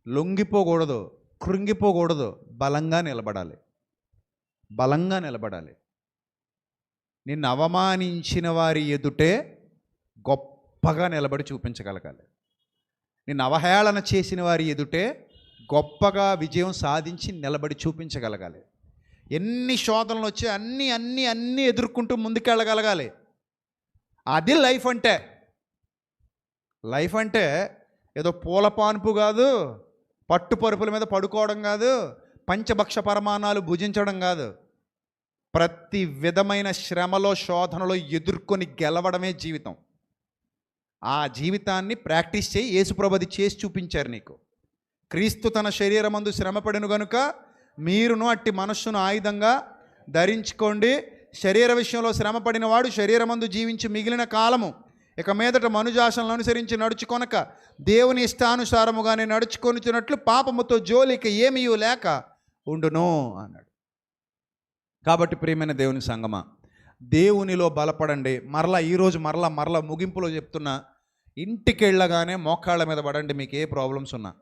లొంగిపోకూడదు, కృంగిపోకూడదు, బలంగా నిలబడాలి, బలంగా నిలబడాలి. నిన్ను అవమానించిన వారి ఎదుటే గొప్పగా నిలబడి చూపించగలగాలి. నిన్ను అవహేళన చేసిన వారి ఎదుటే గొప్పగా విజయం సాధించి నిలబడి చూపించగలగాలి. ఎన్ని శోధనలు వచ్చి అన్నీ ఎదుర్కొంటూ ముందుకెళ్ళగలగాలి. అది లైఫ్ అంటే. లైఫ్ అంటే ఏదో పూల పాన్పు కాదు, పట్టు పరుపుల మీద పడుకోవడం కాదు, పంచభక్ష పరమాణాలు భుజించడం కాదు. ప్రతి విధమైన శ్రమలో, శోధనలో ఎదుర్కొని గెలవడమే జీవితం. ఆ జీవితాన్ని ప్రాక్టీస్ చేయి. యేసుప్రభు అది చేసి చూపించారు నీకు. క్రీస్తు తన శరీరమందు శ్రమపడిన గనుక మీరును అట్టి మనస్సును ఆయుధంగా ధరించుకోండి. శరీర విషయంలో శ్రమపడిన వాడు శరీరమందు జీవించి మిగిలిన కాలము ఇక మీదట మనుజాసనలను అనుసరించి నడుచుకొనక దేవుని ఇష్టానుసారముగానే నడుచుకొనిచున్నట్లు పాపముతో జోలిక ఏమీ లేక ఉండును అన్నాడు. కాబట్టి ప్రియమైన దేవుని సంగమా, దేవునిలో బలపడండి. ఈరోజు మరలా ముగింపులో చెప్తున్నా, ఇంటికి వెళ్ళగానే మోకాళ్ళ మీద పడండి. మీకు ఏ ప్రాబ్లమ్స్ ఉన్నా,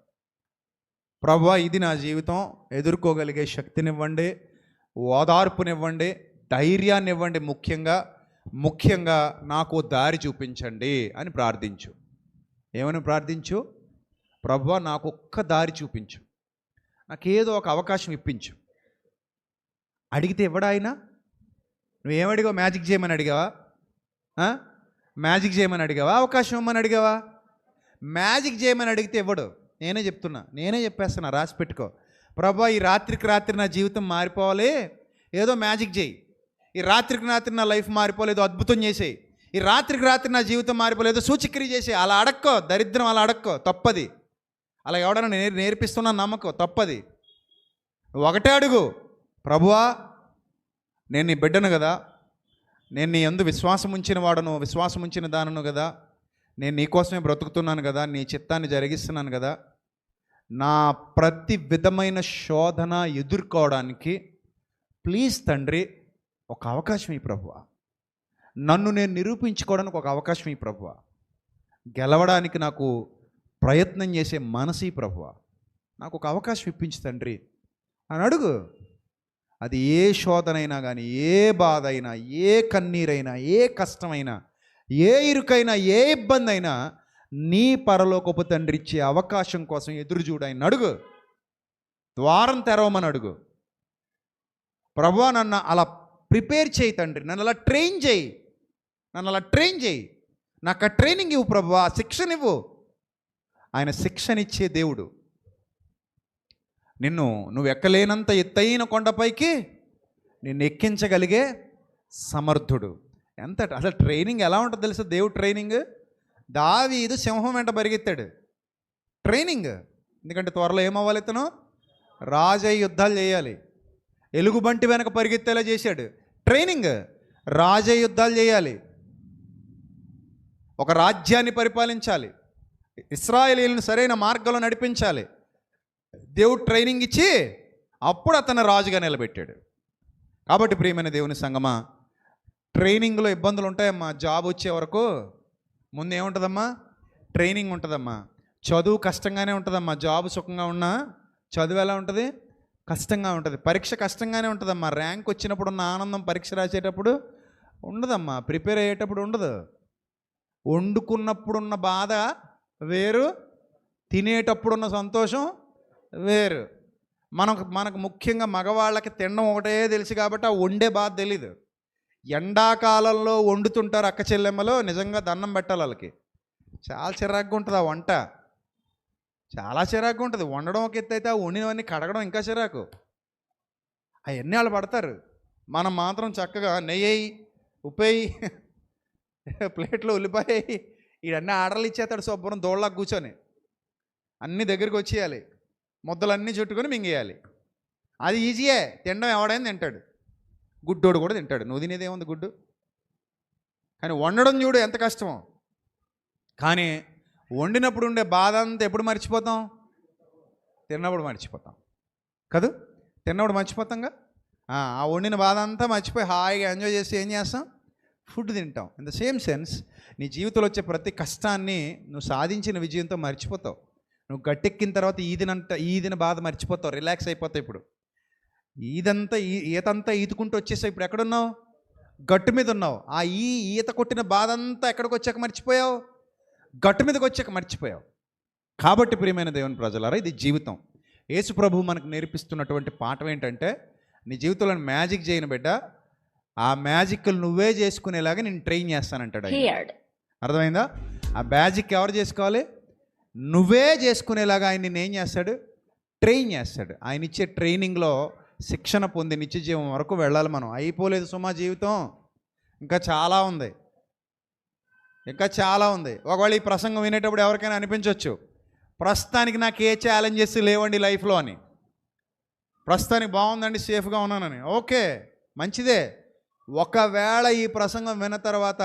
ప్రభువా ఇది నా జీవితం, ఎదుర్కోగలిగే శక్తినివ్వండి, ఓదార్పునివ్వండి, ధైర్యాన్ని ఇవ్వండి. ముఖ్యంగా నాకు దారి చూపించండి అని ప్రార్థించు. ఏమని ప్రార్థించు? ప్రభువా నాకు ఒక్క దారి చూపించు, నాకేదో ఒక అవకాశం ఇప్పించు. అడిగితే ఇవ్వడా ఆయన? నువ్వేమడిగావు? మ్యాజిక్ చేయమని అడిగావా? మ్యాజిక్ చేయమని అడిగావా? అవకాశం ఇవ్వమని అడిగావా? మ్యాజిక్ చేయమని అడిగితే ఇవ్వడు. నేనే చెప్పేస్తున్నా, రాసి పెట్టుకో. ప్రభువా ఈ రాత్రికి రాత్రి నా జీవితం మారిపోవాలి, ఏదో మ్యాజిక్ చేయి. ఈ రాత్రికి రాత్రి నా లైఫ్ మారిపోవాలి, ఏదో అద్భుతం చేసేయి. ఈ రాత్రికి రాత్రి నా జీవితం మారిపోలేదు, ఏదో సూచక్రియ చేసేయి. అలా అడక్కో, దరిద్రం అలా అడక్కో, తప్పది. అలా ఎవడన్నా నేర్పిస్తున్నా నమ్మకం, తప్పది. ఒకటే అడుగు, ప్రభువా నేను నీ బిడ్డను కదా, నేను నీ యందు విశ్వాసం ఉంచిన వాడను, విశ్వాసం ఉంచిన దానను కదా, నేను నీకోసమే బ్రతుకుతున్నాను కదా, నీ చిత్తాన్ని జరిగిస్తున్నాను కదా, నా ప్రతి విధమైన శోధన ఎదుర్కోవడానికి ప్లీజ్ తండ్రి ఒక అవకాశం ఈ ప్రభువా, నన్ను నేను నిరూపించుకోవడానికి ఒక అవకాశం ఈ ప్రభువా, గెలవడానికి నాకు ప్రయత్నం చేసే మనసు ఈ ప్రభువా, నాకు ఒక అవకాశం ఇప్పించు తండ్రి అని అడుగు. అది ఏ శోధనైనా కానీ, ఏ బాధ అయినా, ఏ కన్నీరైనా, ఏ కష్టమైనా, ఏ ఇరుకైనా, ఏ ఇబ్బంది అయినా నీ పరలోకపు తండ్రి ఇచ్చే అవకాశం కోసం ఎదురు చూడు. ఆయన అడుగు, ద్వారం తెరవమని అడుగు. ప్రభువా నన్ను అలా ప్రిపేర్ చేయి తండ్రి, నన్ను అలా ట్రైన్ చేయి, నన్ను అలా ట్రైన్ చేయి, నాకు ఆ ట్రైనింగ్ ఇవ్వు ప్రభువా, శిక్షణ ఇవ్వు. ఆయన శిక్షణ ఇచ్చే దేవుడు. నువ్వు ఎక్కలేనంత ఎత్తైన కొండపైకి నిన్ను ఎక్కించగలిగే సమర్థుడు. ఎంత అసలు ట్రైనింగ్ ఎలా ఉంటుందో తెలుసా? దేవుడు ట్రైనింగ్, దావీదు సింహం వెంట పరిగెత్తాడు. ట్రైనింగ్. ఎందుకంటే త్వరలో ఏమవ్వాలి? ఇతను రాజయ్య యుద్ధాలు చేయాలి. ఎలుగుబంటి వెనక పరిగెత్తేలా చేశాడు. ట్రైనింగ్. రాజయ్య యుద్ధాలు చేయాలి, ఒక రాజ్యాన్ని పరిపాలించాలి, ఇశ్రాయేలీయులను సరైన మార్గంలో నడిపించాలి. దేవుడు ట్రైనింగ్ ఇచ్చి అప్పుడు అతను రాజుగా నిలబెట్టాడు. కాబట్టి ప్రియమైన దేవుని సంగమా, ట్రైనింగ్లో ఇబ్బందులు ఉంటాయమ్మా. జాబ్ వచ్చే వరకు ముందు ఏముంటుందమ్మా? ట్రైనింగ్ ఉంటుందమ్మా. చదువు కష్టంగానే ఉంటుందమ్మా. జాబ్ సుఖంగా ఉన్నా చదువు ఎలా ఉంటుంది? కష్టంగా ఉంటుంది. పరీక్ష కష్టంగానే ఉంటుందమ్మా. ర్యాంక్ వచ్చినప్పుడు ఉన్న ఆనందం పరీక్ష రాసేటప్పుడు ఉండదమ్మా. ప్రిపేర్ అయ్యేటప్పుడు ఉండదు. వండుకున్నప్పుడున్న బాధ వేరు, తినేటప్పుడున్న సంతోషం వేరు. మనకు ముఖ్యంగా మగవాళ్ళకి తినడం ఒకటే తెలుసు కాబట్టి ఆ వండే బాధ తెలీదు. ఎండాకాలంలో వండుతుంటారు అక్క చెల్లెమ్మలో, నిజంగా దండం పెట్టాలి వాళ్ళకి. చాలా చిరాకుగా ఉంటుంది ఆ వంట, చాలా చిరాకుగా ఉంటుంది. వండడం ఒక ఎత్తు అయితే ఆ వండినవన్నీ కడగడం ఇంకా చిరాకు. అవన్నీ వాళ్ళు పడతారు. మనం మాత్రం చక్కగా నెయ్యి, ఉప్పేయి, ప్లేట్లో ఉల్లిపాయ, ఇవన్నీ ఆర్డర్లు ఇచ్చేస్తాడు శుభ్రం దోళ్ళకు కూర్చొని. అన్నీ దగ్గరికి వచ్చేయాలి, ముద్దలన్నీ చుట్టుకొని మింగేయాలి. అది ఈజీయే, తినడం ఎవడైనా తింటాడు. గుడ్డోడు కూడా తింటాడు. నువ్వు తినేదేముంది గుడ్డు. కానీ వండడం చూడు ఎంత కష్టమో. కానీ వండినప్పుడు ఉండే బాధ అంతా ఎప్పుడు మర్చిపోతాం? తిన్నప్పుడు మర్చిపోతాం కదా. తిన్నప్పుడు మర్చిపోతాంగా. ఆ వండిన బాధ అంతా మర్చిపోయి హాయిగా ఎంజాయ్ చేసి ఏం చేస్తాం? ఫుడ్ తింటాం. ఇన్ ద సేమ్ సెన్స్ నీ జీవితంలో వచ్చే ప్రతి కష్టాన్ని నువ్వు సాధించిన విజయంతో మర్చిపోతావు. నువ్వు గట్టెక్కిన తర్వాత ఈదిన బాధ మర్చిపోతావు, రిలాక్స్ అయిపోతావు. ఇప్పుడు ఈతంతా ఈదుకుంటూ వచ్చేసావు. ఇప్పుడు ఎక్కడున్నావు? గట్టు మీద ఉన్నావు. ఆ ఈత కొట్టిన బాధ అంతా ఎక్కడికి వచ్చాక మర్చిపోయావు? గట్టు మీదకి వచ్చాక మర్చిపోయావు. కాబట్టి ప్రియమైన దేవుని ప్రజలారా, ఇది జీవితం. యేసు ప్రభువు మనకు నేర్పిస్తున్నటువంటి పాఠం ఏంటంటే, నీ జీవితంలో మ్యాజిక్ చేయను బిడ్డ, ఆ మ్యాజిక్లు నువ్వే చేసుకునేలాగా నేను ట్రైన్ చేస్తానంటాడు. అర్థమైందా? ఆ మ్యాజిక్ ఎవరు చేసుకోవాలి? నువ్వే చేసుకునేలాగా ఆయన నిన్ను ఏం చేస్తాడు? ట్రైన్ చేస్తాడు. ఆయన ఇచ్చే ట్రైనింగ్లో శిక్షణ పొంది నిత్య జీవం వరకు వెళ్ళాలి మనం. అయిపోలేదు సుమా జీవితం, ఇంకా చాలా ఉంది, ఇంకా చాలా ఉంది. ఒకవేళ ఈ ప్రసంగం వినేటప్పుడు ఎవరికైనా అనిపించవచ్చు, ప్రస్తుతానికి నాకు ఏ ఛాలెంజెస్ లేవండి లైఫ్లో అని. ప్రస్తుతానికి బాగుందండి, సేఫ్గా ఉన్నానని. ఓకే, మంచిదే. ఒకవేళ ఈ ప్రసంగం విన్న తర్వాత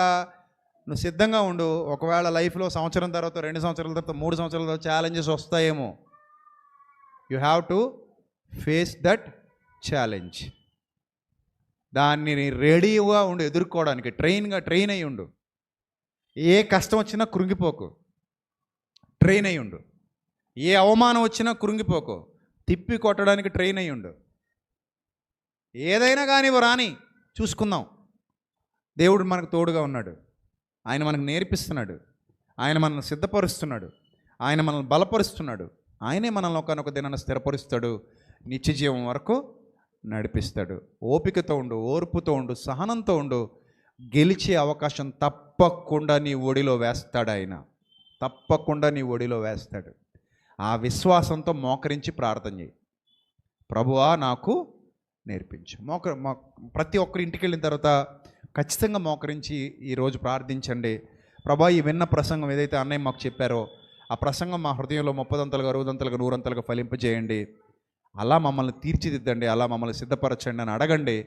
నువ్వు సిద్ధంగా ఉండు. ఒకవేళ లైఫ్లో సంవత్సరం తర్వాత, 2 సంవత్సరాల తర్వాత, 3 సంవత్సరాల తర్వాత ఛాలెంజెస్ వస్తాయేమో. You have to face that challenge. దాన్ని రెడీగా ఉండు ఎదుర్కోవడానికి. ట్రైన్ అయ్యి ఉండు. ఏ కష్టం వచ్చినా కృంగిపోకు, ట్రైన్ అయ్యి ఉండు. ఏ అవమానం వచ్చినా కృంగిపోకు, తిప్పి కొట్టడానికి ట్రైన్ అయ్యి ఉండు. ఏదైనా కానీ రాని చూసుకుందాం. దేవుడు మనకు తోడుగా ఉన్నాడు. ఆయన మనకు నేర్పిస్తున్నాడు, ఆయన మనల్ని సిద్ధపరుస్తున్నాడు, ఆయన మనల్ని బలపరుస్తున్నాడు. ఆయనే మనల్ని ఒకనొక దినాన్ని స్థిరపరుస్తాడు, నిత్య జీవం వరకు నడిపిస్తాడు. ఓపికతో ఉండు, ఓర్పుతో ఉండు, సహనంతో ఉండు. గెలిచే అవకాశం తప్పకుండా నీ ఒడిలో వేస్తాడు ఆయన, తప్పకుండా నీ ఒడిలో వేస్తాడు. ఆ విశ్వాసంతో మోకరించి ప్రార్థన చేయి. ప్రభువా నాకు నేర్పించు. ప్రతి ఒక్కరి ఇంటికి వెళ్ళిన తర్వాత ఖచ్చితంగా మోకరించి ఈరోజు ప్రార్థించండి. ప్రభా, ఈ విన్న ప్రసంగం ఏదైతే అన్నయ్య మాకు చెప్పారో ఆ ప్రసంగం మా హృదయంలో 30 60 100 ఫలింపజేయండి. అలా మమ్మల్ని తీర్చిదిద్దండి, అలా మమ్మల్ని సిద్ధపరచండి అని అడగండి.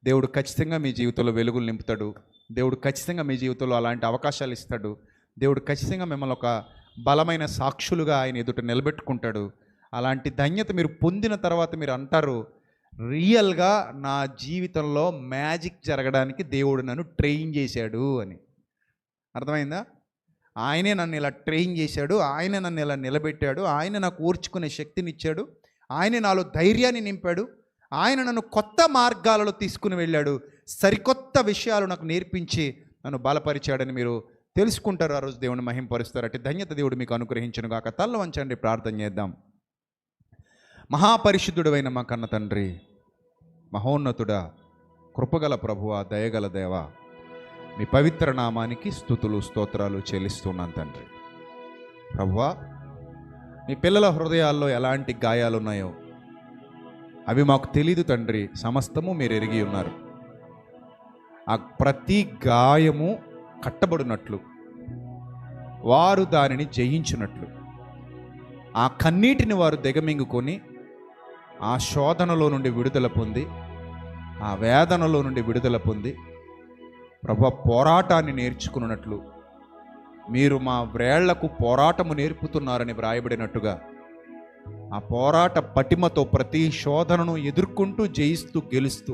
దేవుడు ఖచ్చితంగా మీ జీవితంలో వెలుగులు నింపుతాడు. దేవుడు ఖచ్చితంగా మీ జీవితంలో అలాంటి అవకాశాలు ఇస్తాడు. దేవుడు ఖచ్చితంగా మిమ్మల్ని ఒక బలమైన సాక్షులుగా ఆయన ఎదుట నిలబెట్టుకుంటాడు. అలాంటి ధన్యత మీరు పొందిన తర్వాత మీరు అంటారు, రియల్గా నా జీవితంలో మ్యాజిక్ జరగడానికి దేవుడు నన్ను ట్రైన్ చేశాడు అని. అర్థమైందా? ఆయనే నన్ను ఇలా ట్రైన్ చేశాడు, ఆయన నన్ను ఇలా నిలబెట్టాడు, ఆయన నాకు ఓర్చుకునే శక్తినిచ్చాడు, ఆయనే నాలో ధైర్యాన్ని నింపాడు, ఆయన నన్ను కొత్త మార్గాలలో తీసుకుని వెళ్ళాడు, సరికొత్త విషయాలు నాకు నేర్పించి నన్ను బలపరిచాడని మీరు తెలుసుకుంటారు. ఆ రోజు దేవుని మహింపరుస్తారు. అటు ధన్యత దేవుడు మీకు అనుగ్రహించును గాక. తల్ల వంచండి, ప్రార్థన చేద్దాం. మహాపరిశుద్ధుడైన మా కన్న తండ్రి, మహోన్నతుడా, కృపగల ప్రభువా, దయగల దేవా, మీ పవిత్ర నామానికి స్తుతులు స్తోత్రాలు చెల్లిస్తున్నాను తండ్రి. ప్రభువా, మీ పిల్లల హృదయాల్లో ఎలాంటి గాయాలు ఉన్నాయో అవి మాకు తెలీదు తండ్రి, సమస్తము మీరు ఎరిగి ఉన్నారు. ఆ ప్రతి గాయము కట్టబడినట్లు, వారు దానిని జయించినట్లు, ఆ కన్నీటిని వారు దిగమింగుకొని ఆ శోధనలో నుండి విడుదల పొంది, ఆ వేదనలో నుండి విడుదల పొంది ప్రభువా పోరాటాన్ని నేర్చుకున్నట్లు, మీరు మా వ్రేళ్లకు పోరాటము నేర్పుతున్నారని వ్రాయబడినట్టుగా ఆ పోరాట పటిమతో ప్రతి శోధనను ఎదుర్కొంటూ జయిస్తూ గెలుస్తూ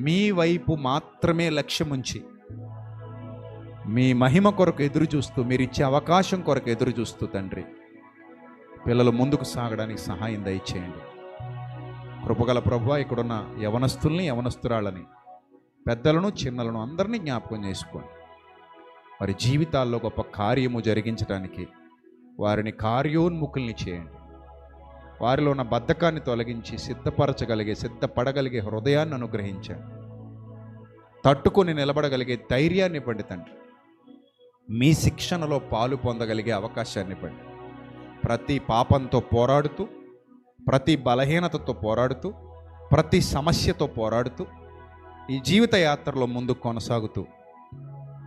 మీ వైపు మాత్రమే లక్ష్యముంచి మీ మహిమ కొరకు ఎదురు చూస్తూ, మీరు ఇచ్చే అవకాశం కొరకు ఎదురు చూస్తూ తండ్రి, పిల్లలు ముందుకు సాగడానికి సహాయం దయచేయండి. కృపగల ప్రభువా, ఇక్కడున్న యవనస్తుల్ని, యవనస్తురాళ్ళని, పెద్దలను చిన్నలను అందరినీ జ్ఞాపకం చేసుకోండి. వారి జీవితాల్లో గొప్ప కార్యము జరిగించడానికి వారిని కార్యోన్ముఖుల్ని చేయండి. వారిలో ఉన్న బద్ధకాన్ని తొలగించి సిద్ధపడగలిగే హృదయాన్ని అనుగ్రహించండి. తట్టుకొని నిలబడగలిగే ధైర్యాన్ని ఇవ్వండి తండ్రి. మీ శిక్షణలో పాలు పొందగలిగే అవకాశాన్ని ఇవ్వండి. ప్రతి పాపంతో పోరాడుతూ, ప్రతి బలహీనతతో పోరాడుతూ, ప్రతి సమస్యతో పోరాడుతూ ఈ జీవిత యాత్రలో ముందుకు కొనసాగుతూ,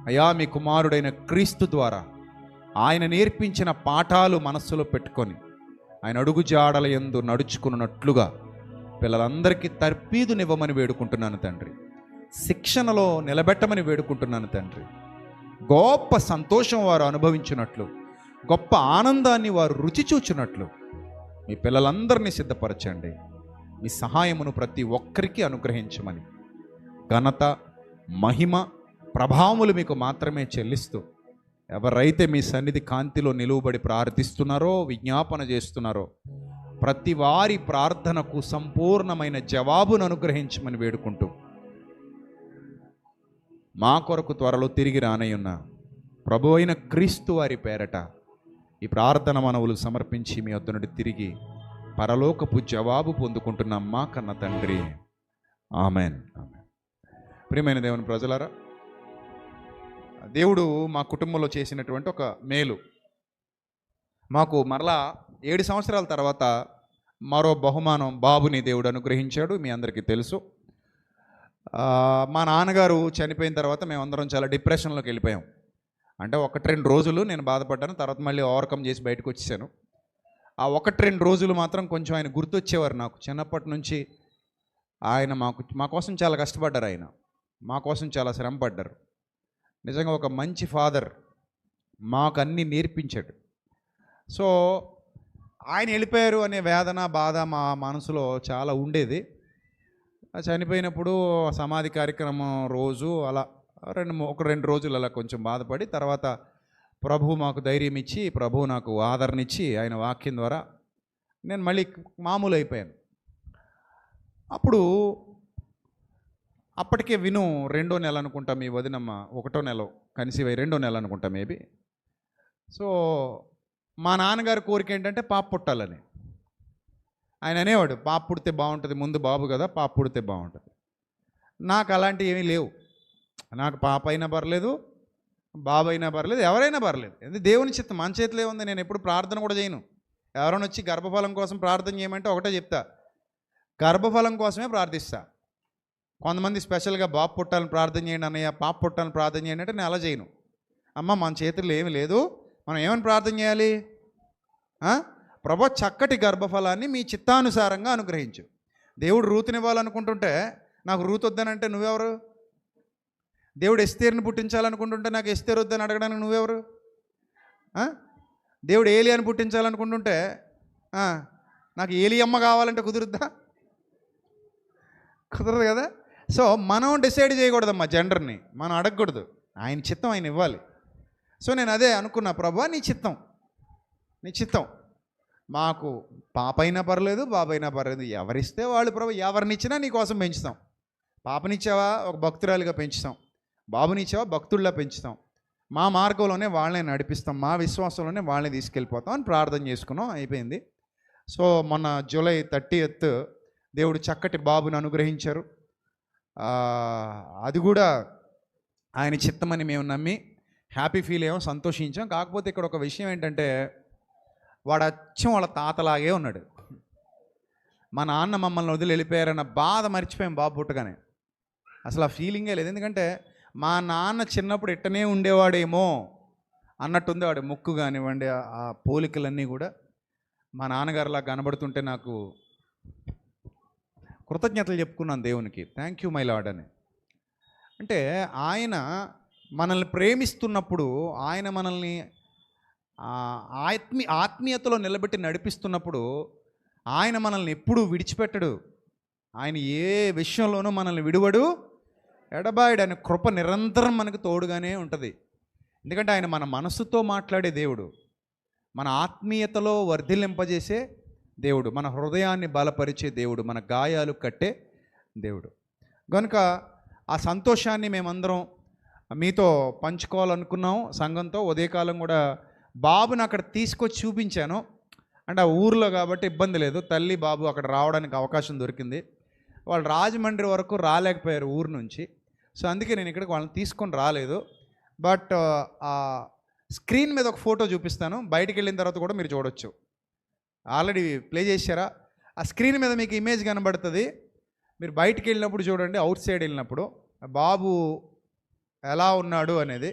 అయా మీ కుమారుడైన క్రీస్తు ద్వారా ఆయన నేర్పించిన పాఠాలు మనస్సులో పెట్టుకొని ఆయన అడుగు జాడల యందు నడుచుకున్నట్లుగా పిల్లలందరికీ తర్పీదునివ్వమని వేడుకుంటున్నాను తండ్రి. శిక్షణలో నిలబెట్టమని వేడుకుంటున్నాను తండ్రి. గొప్ప సంతోషం వారు అనుభవించినట్లు, గొప్ప ఆనందాన్ని వారు రుచి చూచినట్లు మీ పిల్లలందరినీ సిద్ధపరచండి. మీ సహాయమును ప్రతి ఒక్కరికి అనుగ్రహించమని, ఘనత, మహిమ, ప్రభావములు మీకు మాత్రమే చెల్లిస్తూ, ఎవరైతే మీ సన్నిధి కాంతిలో నిలువబడి ప్రార్థిస్తున్నారో, విజ్ఞాపన చేస్తున్నారో, ప్రతి వారి ప్రార్థనకు సంపూర్ణమైన జవాబును అనుగ్రహించమని వేడుకుంటూ, మా కొరకు త్వరలో తిరిగి రానయ్యున్న ప్రభు అయిన క్రీస్తు వారి పేరట ఈ ప్రార్థన మనవులు సమర్పించి మీ వద్ద నుండి తిరిగి పరలోకపు జవాబు పొందుకుంటున్నాం మా కన్న తండ్రి. ఆమెన్. ఆమెన్. ప్రియమైన దేవుని ప్రజలారా, దేవుడు మా కుటుంబంలో చేసినటువంటి ఒక మేలు, మాకు మరలా 7 సంవత్సరాల తర్వాత మరో బహుమానం బాబుని దేవుడు అనుగ్రహించాడు. మీ అందరికీ తెలుసు. మా నాన్నగారు చనిపోయిన తర్వాత మేమందరం చాలా డిప్రెషన్లోకి వెళ్ళిపోయాం. అంటే 1-2 రోజులు నేను బాధపడ్డాను, తర్వాత మళ్ళీ ఓవర్కమ్ చేసి బయటకు వచ్చేసాను. ఆ 1-2 రోజులు మాత్రం కొంచెం ఆయన గుర్తొచ్చేవారు నాకు. చిన్నప్పటి నుంచి ఆయన మా కోసం చాలా కష్టపడ్డారు, ఆయన మా కోసం చాలా శ్రమ పడ్డారు. నిజంగా ఒక మంచి ఫాదర్, మాకు అన్నీ నేర్పించాడు. సో ఆయన వెళ్ళిపోయారు అనే వేదన, బాధ మా మనసులో చాలా ఉండేది. చనిపోయినప్పుడు సమాధి కార్యక్రమం రోజు అలా 1-2 రోజులు అలా కొంచెం బాధపడి, తర్వాత ప్రభువు మాకు ధైర్యం ఇచ్చి, ప్రభువు నాకు ఆదరణ ఇచ్చి, ఆయన వాక్యం ద్వారా నేను మళ్ళీ మామూలు అయిపోయాను. అప్పటికే విను 2వ నెల అనుకుంటా, మీ వదినమ్మ 1వ నెల కన్సీవ్ అయ్యి 2వ నెల అనుకుంటా మేబీ. సో మా నాన్నగారి కోరిక ఏంటంటే పాప పుట్టాలని. ఆయన అనేవాడు, పాప పుడితే బాగుంటుంది, ముందు బాబు కదా, పాప పుడితే బాగుంటుంది. నాకు అలాంటివి ఏమీ లేవు. నాకు పాప అయినా పర్లేదు, బాబు అయినా పర్లేదు, ఎవరైనా పర్లేదు. ఎందుకు దేవుని చిత్తం, మన చేతిలో ఉంది. నేను ఎప్పుడు ప్రార్థన కూడా చేయను. ఎవరైనా వచ్చి గర్భఫలం కోసం ప్రార్థన చేయమంటే ఒకటే చెప్తా, గర్భఫలం కోసమే ప్రార్థిస్తా. కొంతమంది స్పెషల్గా బాబు పుట్టాలని ప్రార్థన చేయండి అన్నయ్య, పాప పుట్టాలని ప్రార్థన చేయండి అంటే నేను అలా చేయను. అమ్మ మన చేతుల్లో ఏమీ లేదు, మనం ఏమని ప్రార్థన చేయాలి? ప్రభు చక్కటి గర్భఫలాన్ని మీ చిత్తానుసారంగా అనుగ్రహించు. దేవుడు రూతునివ్వాలనుకుంటుంటే నాకు రూతు వద్దనంటే నువ్వెవరు? దేవుడు ఎస్తేరుని పుట్టించాలనుకుంటుంటే నాకు ఎస్తేరు వద్దని అడగడానికి నువ్వెవరు? దేవుడు ఏలియాని పుట్టించాలనుకుంటుంటే నాకు ఏలియమ్మ కావాలంటే కుదురుద్దా? కుదరదు కదా. సో మనం డిసైడ్ చేయకూడదమ్మా జెండర్ని, మనం అడగకూడదు. ఆయన చిత్తం ఆయన ఇవ్వాలి. సో నేను అదే అనుకున్నా, ప్రభువా నీ చిత్తం మాకు పాప అయినా పర్లేదు, బాబు అయినా పర్లేదు, ఎవరిస్తే వాళ్ళు ప్రభు, ఎవరినిచ్చినా నీ కోసం పెంచుతాం. పాపనిచ్చావా ఒక భక్తురాలిగా పెంచుతాం, బాబునిచ్చావా భక్తుల్లా పెంచుతాం, మా మార్గంలోనే వాళ్ళని నడిపిస్తాం, మా విశ్వాసంలోనే వాళ్ళని తీసుకెళ్ళిపోతాం అని ప్రార్థన చేసుకున్నాం. అయిపోయింది. సో మొన్న జూలై 30th దేవుడు చక్కటి బాబుని అనుగ్రహించారు. అది కూడా ఆయన చిత్తమని మేము నమ్మి హ్యాపీ ఫీల్ అయ్యాం, సంతోషించాం. కాకపోతే ఇక్కడ ఒక విషయం ఏంటంటే, వాడు అచ్చం వాళ్ళ తాతలాగే ఉన్నాడు. మా నాన్న మమ్మల్ని వదిలి వెళ్ళిపోయారన్న బాధ మర్చిపోయాం బాబు పుట్టగానే. అసలు ఆ ఫీలింగే లేదు. ఎందుకంటే మా నాన్న చిన్నప్పుడు ఇట్టనే ఉండేవాడేమో అన్నట్టుంది వాడి ముక్కు కానివ్వండి, ఆ పోలికలన్నీ కూడా మా నాన్నగారిలా కనబడుతుంటే నాకు కృతజ్ఞతలు చెప్పుకున్నాను దేవునికి. థ్యాంక్ యూ మై లార్డ్ అని. అంటే ఆయన మనల్ని ప్రేమిస్తున్నప్పుడు, ఆయన మనల్ని ఆత్మీయతలో నిలబెట్టి నడిపిస్తున్నప్పుడు, ఆయన మనల్ని ఎప్పుడూ విడిచిపెట్టడు. ఆయన ఏ విషయంలోనూ మనల్ని విడువడు, ఎడబాయడు. ఆయన కృప నిరంతరం మనకు తోడుగానే ఉంటుంది. ఎందుకంటే ఆయన మన మనసుతో మాట్లాడే దేవుడు, మన ఆత్మీయతలో వర్ధిల్లింపజేసే దేవుడు, మన హృదయాన్ని బలపరిచే దేవుడు, మన గాయాలు కట్టే దేవుడు. కనుక ఆ సంతోషాన్ని మేమందరం మీతో పంచుకోవాలనుకున్నాం. సంఘంతో ఉదయకాలం కూడా బాబుని అక్కడ తీసుకొచ్చి చూపించాను. అంటే ఆ ఊర్లో కాబట్టి ఇబ్బంది లేదు, తల్లి బాబు అక్కడ రావడానికి అవకాశం దొరికింది. వాళ్ళు రాజమండ్రి వరకు రాలేకపోయారు ఊరు నుంచి. సో అందుకే నేను ఇక్కడికి వాళ్ళని తీసుకొని రాలేదు. బట్ ఆ స్క్రీన్ మీద ఒక ఫోటో చూపిస్తాను, బయటికి వెళ్ళిన తర్వాత కూడా మీరు చూడొచ్చు. ఆల్రెడీ ప్లే చేశారా? ఆ స్క్రీన్ మీద మీకు ఇమేజ్ కనబడుతుంది. మీరు బయటికి వెళ్ళినప్పుడు చూడండి, అవుట్ సైడ్ వెళ్ళినప్పుడు బాబు ఎలా ఉన్నాడు అనేది.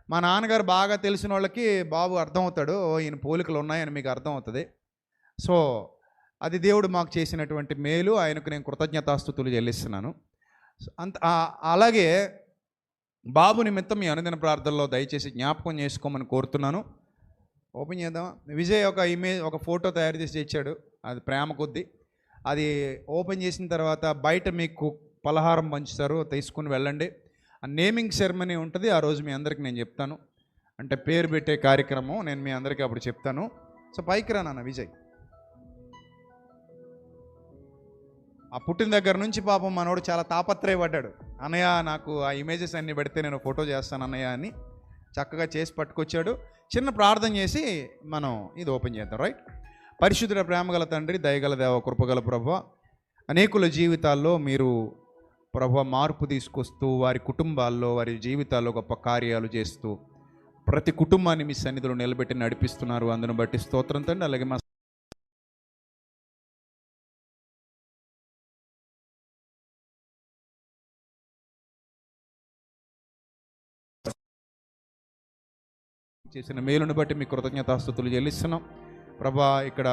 మా నాన్నగారు బాగా తెలిసిన వాళ్ళకి బాబు అర్థమవుతాడు, ఈయన పోలికలు ఉన్నాయని మీకు అర్థమవుతుంది. సో అది దేవుడు మాకు చేసినటువంటి మేలు, ఆయనకు నేను కృతజ్ఞతాస్తుతులు చెల్లిస్తున్నాను. అలాగే బాబు నిమిత్తం మీ అనుదిన ప్రార్థనలో దయచేసి జ్ఞాపకం చేసుకోమని కోరుతున్నాను. ఓపెన్ చేద్దాం. విజయ్ ఒక ఇమేజ్, ఒక ఫోటో తయారు చేసి ఇచ్చాడు, అది ప్రేమ కొద్దీ. అది ఓపెన్ చేసిన తర్వాత బయట మీకు పలహారం పంచుతారు, తీసుకుని వెళ్ళండి. ఆ నేమింగ్ సెరమనీ ఉంటుంది, ఆ రోజు మీ అందరికీ నేను చెప్తాను. అంటే పేరు పెట్టే కార్యక్రమం నేను మీ అందరికీ అప్పుడు చెప్తాను. సో పైకి రా నాన్న విజయ్. ఆ పుట్టిన దగ్గర నుంచి పాపం మనోడు చాలా తాపత్రయపడ్డాడు, అన్నయ్య నాకు ఆ ఇమేజెస్ అన్నీ పెడితే నేను ఫోటో చేస్తాను అన్నయ్య అని. చక్కగా చేసి పట్టుకొచ్చాడు. చిన్న ప్రార్థన చేసి మనం ఇది ఓపెన్ చేద్దాం. రైట్. పరిశుద్ధుల ప్రేమగల తండ్రి, దయగల దేవ, కృపగల ప్రభువా, అనేకుల జీవితాల్లో మీరు ప్రభువా మార్పు తీసుకొస్తూ, వారి కుటుంబాల్లో, వారి జీవితాల్లో గొప్ప కార్యాలు చేస్తూ, ప్రతి కుటుంబాన్ని మీ సన్నిధిలో నిలబెట్టి నడిపిస్తున్నారు. అందును బట్టి స్తోత్రం తండ్రి. అలాగే మా చేసిన మేలును బట్టి మీ కృతజ్ఞతాస్తుతులు చెల్లిస్తున్నాం ప్రభా. ఇక్కడ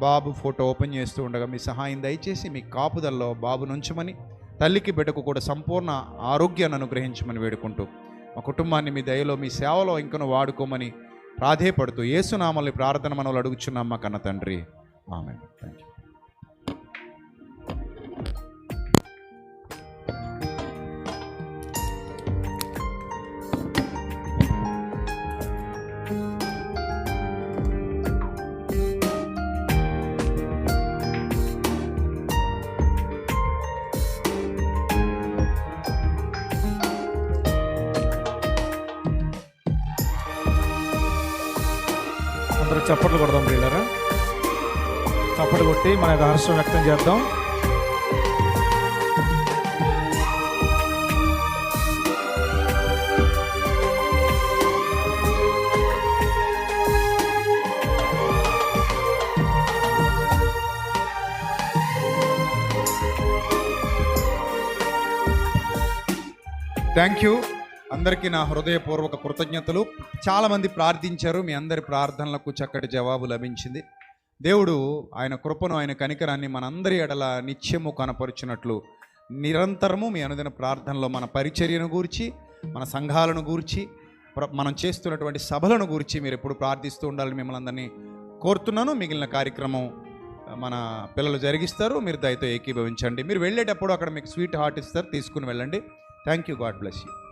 బాబు ఫోటో ఓపెన్ చేస్తూ ఉండగా మీ సహాయం దయచేసి మీ కాపుదల్లో బాబు నుంచమని, తల్లికి బిడ్డకు కూడా సంపూర్ణ ఆరోగ్యాన్ని అనుగ్రహించమని వేడుకుంటూ, మా కుటుంబాన్ని మీ దయలో, మీ సేవలో ఇంకను వాడుకోమని ప్రాధేయపడుతూ యేసునామల్ని ప్రార్థన మనలు అడుగుచున్నాం మా కన్న తండ్రి. ఆమేన్. Thank you. అందరూ చప్పట్లు కొడదాం ప్రియులారా. చప్పట్లు కొట్టి మన యొక్క హర్షం వ్యక్తం చేద్దాం. Thank you. అందరికీ నా హృదయపూర్వక కృతజ్ఞతలు. చాలామంది ప్రార్థించారు, మీ అందరి ప్రార్థనలకు చక్కటి జవాబు లభించింది. దేవుడు ఆయన కృపను, ఆయన కనికరాన్ని మనందరి ఎడల నిత్యము కనపరుచున్నట్లు నిరంతరము మీ అనుదిన ప్రార్థనలో మన పరిచర్యను గూర్చి, మన సంఘాలను గూర్చి, మనం చేస్తున్నటువంటి సభలను గూర్చి మీరు ఎప్పుడు ప్రార్థిస్తూ ఉండాలని మిమ్మల్ని అందరినీ కోరుతున్నాను. మిగిలిన కార్యక్రమం మన పిల్లలు జరిగిస్తారు. మీరు దయతో ఏకీభవించండి. మీరు వెళ్ళేటప్పుడు అక్కడ మీకు స్వీట్ హార్ట్ ఇస్తారు, తీసుకుని వెళ్ళండి. Thank you. God bless you.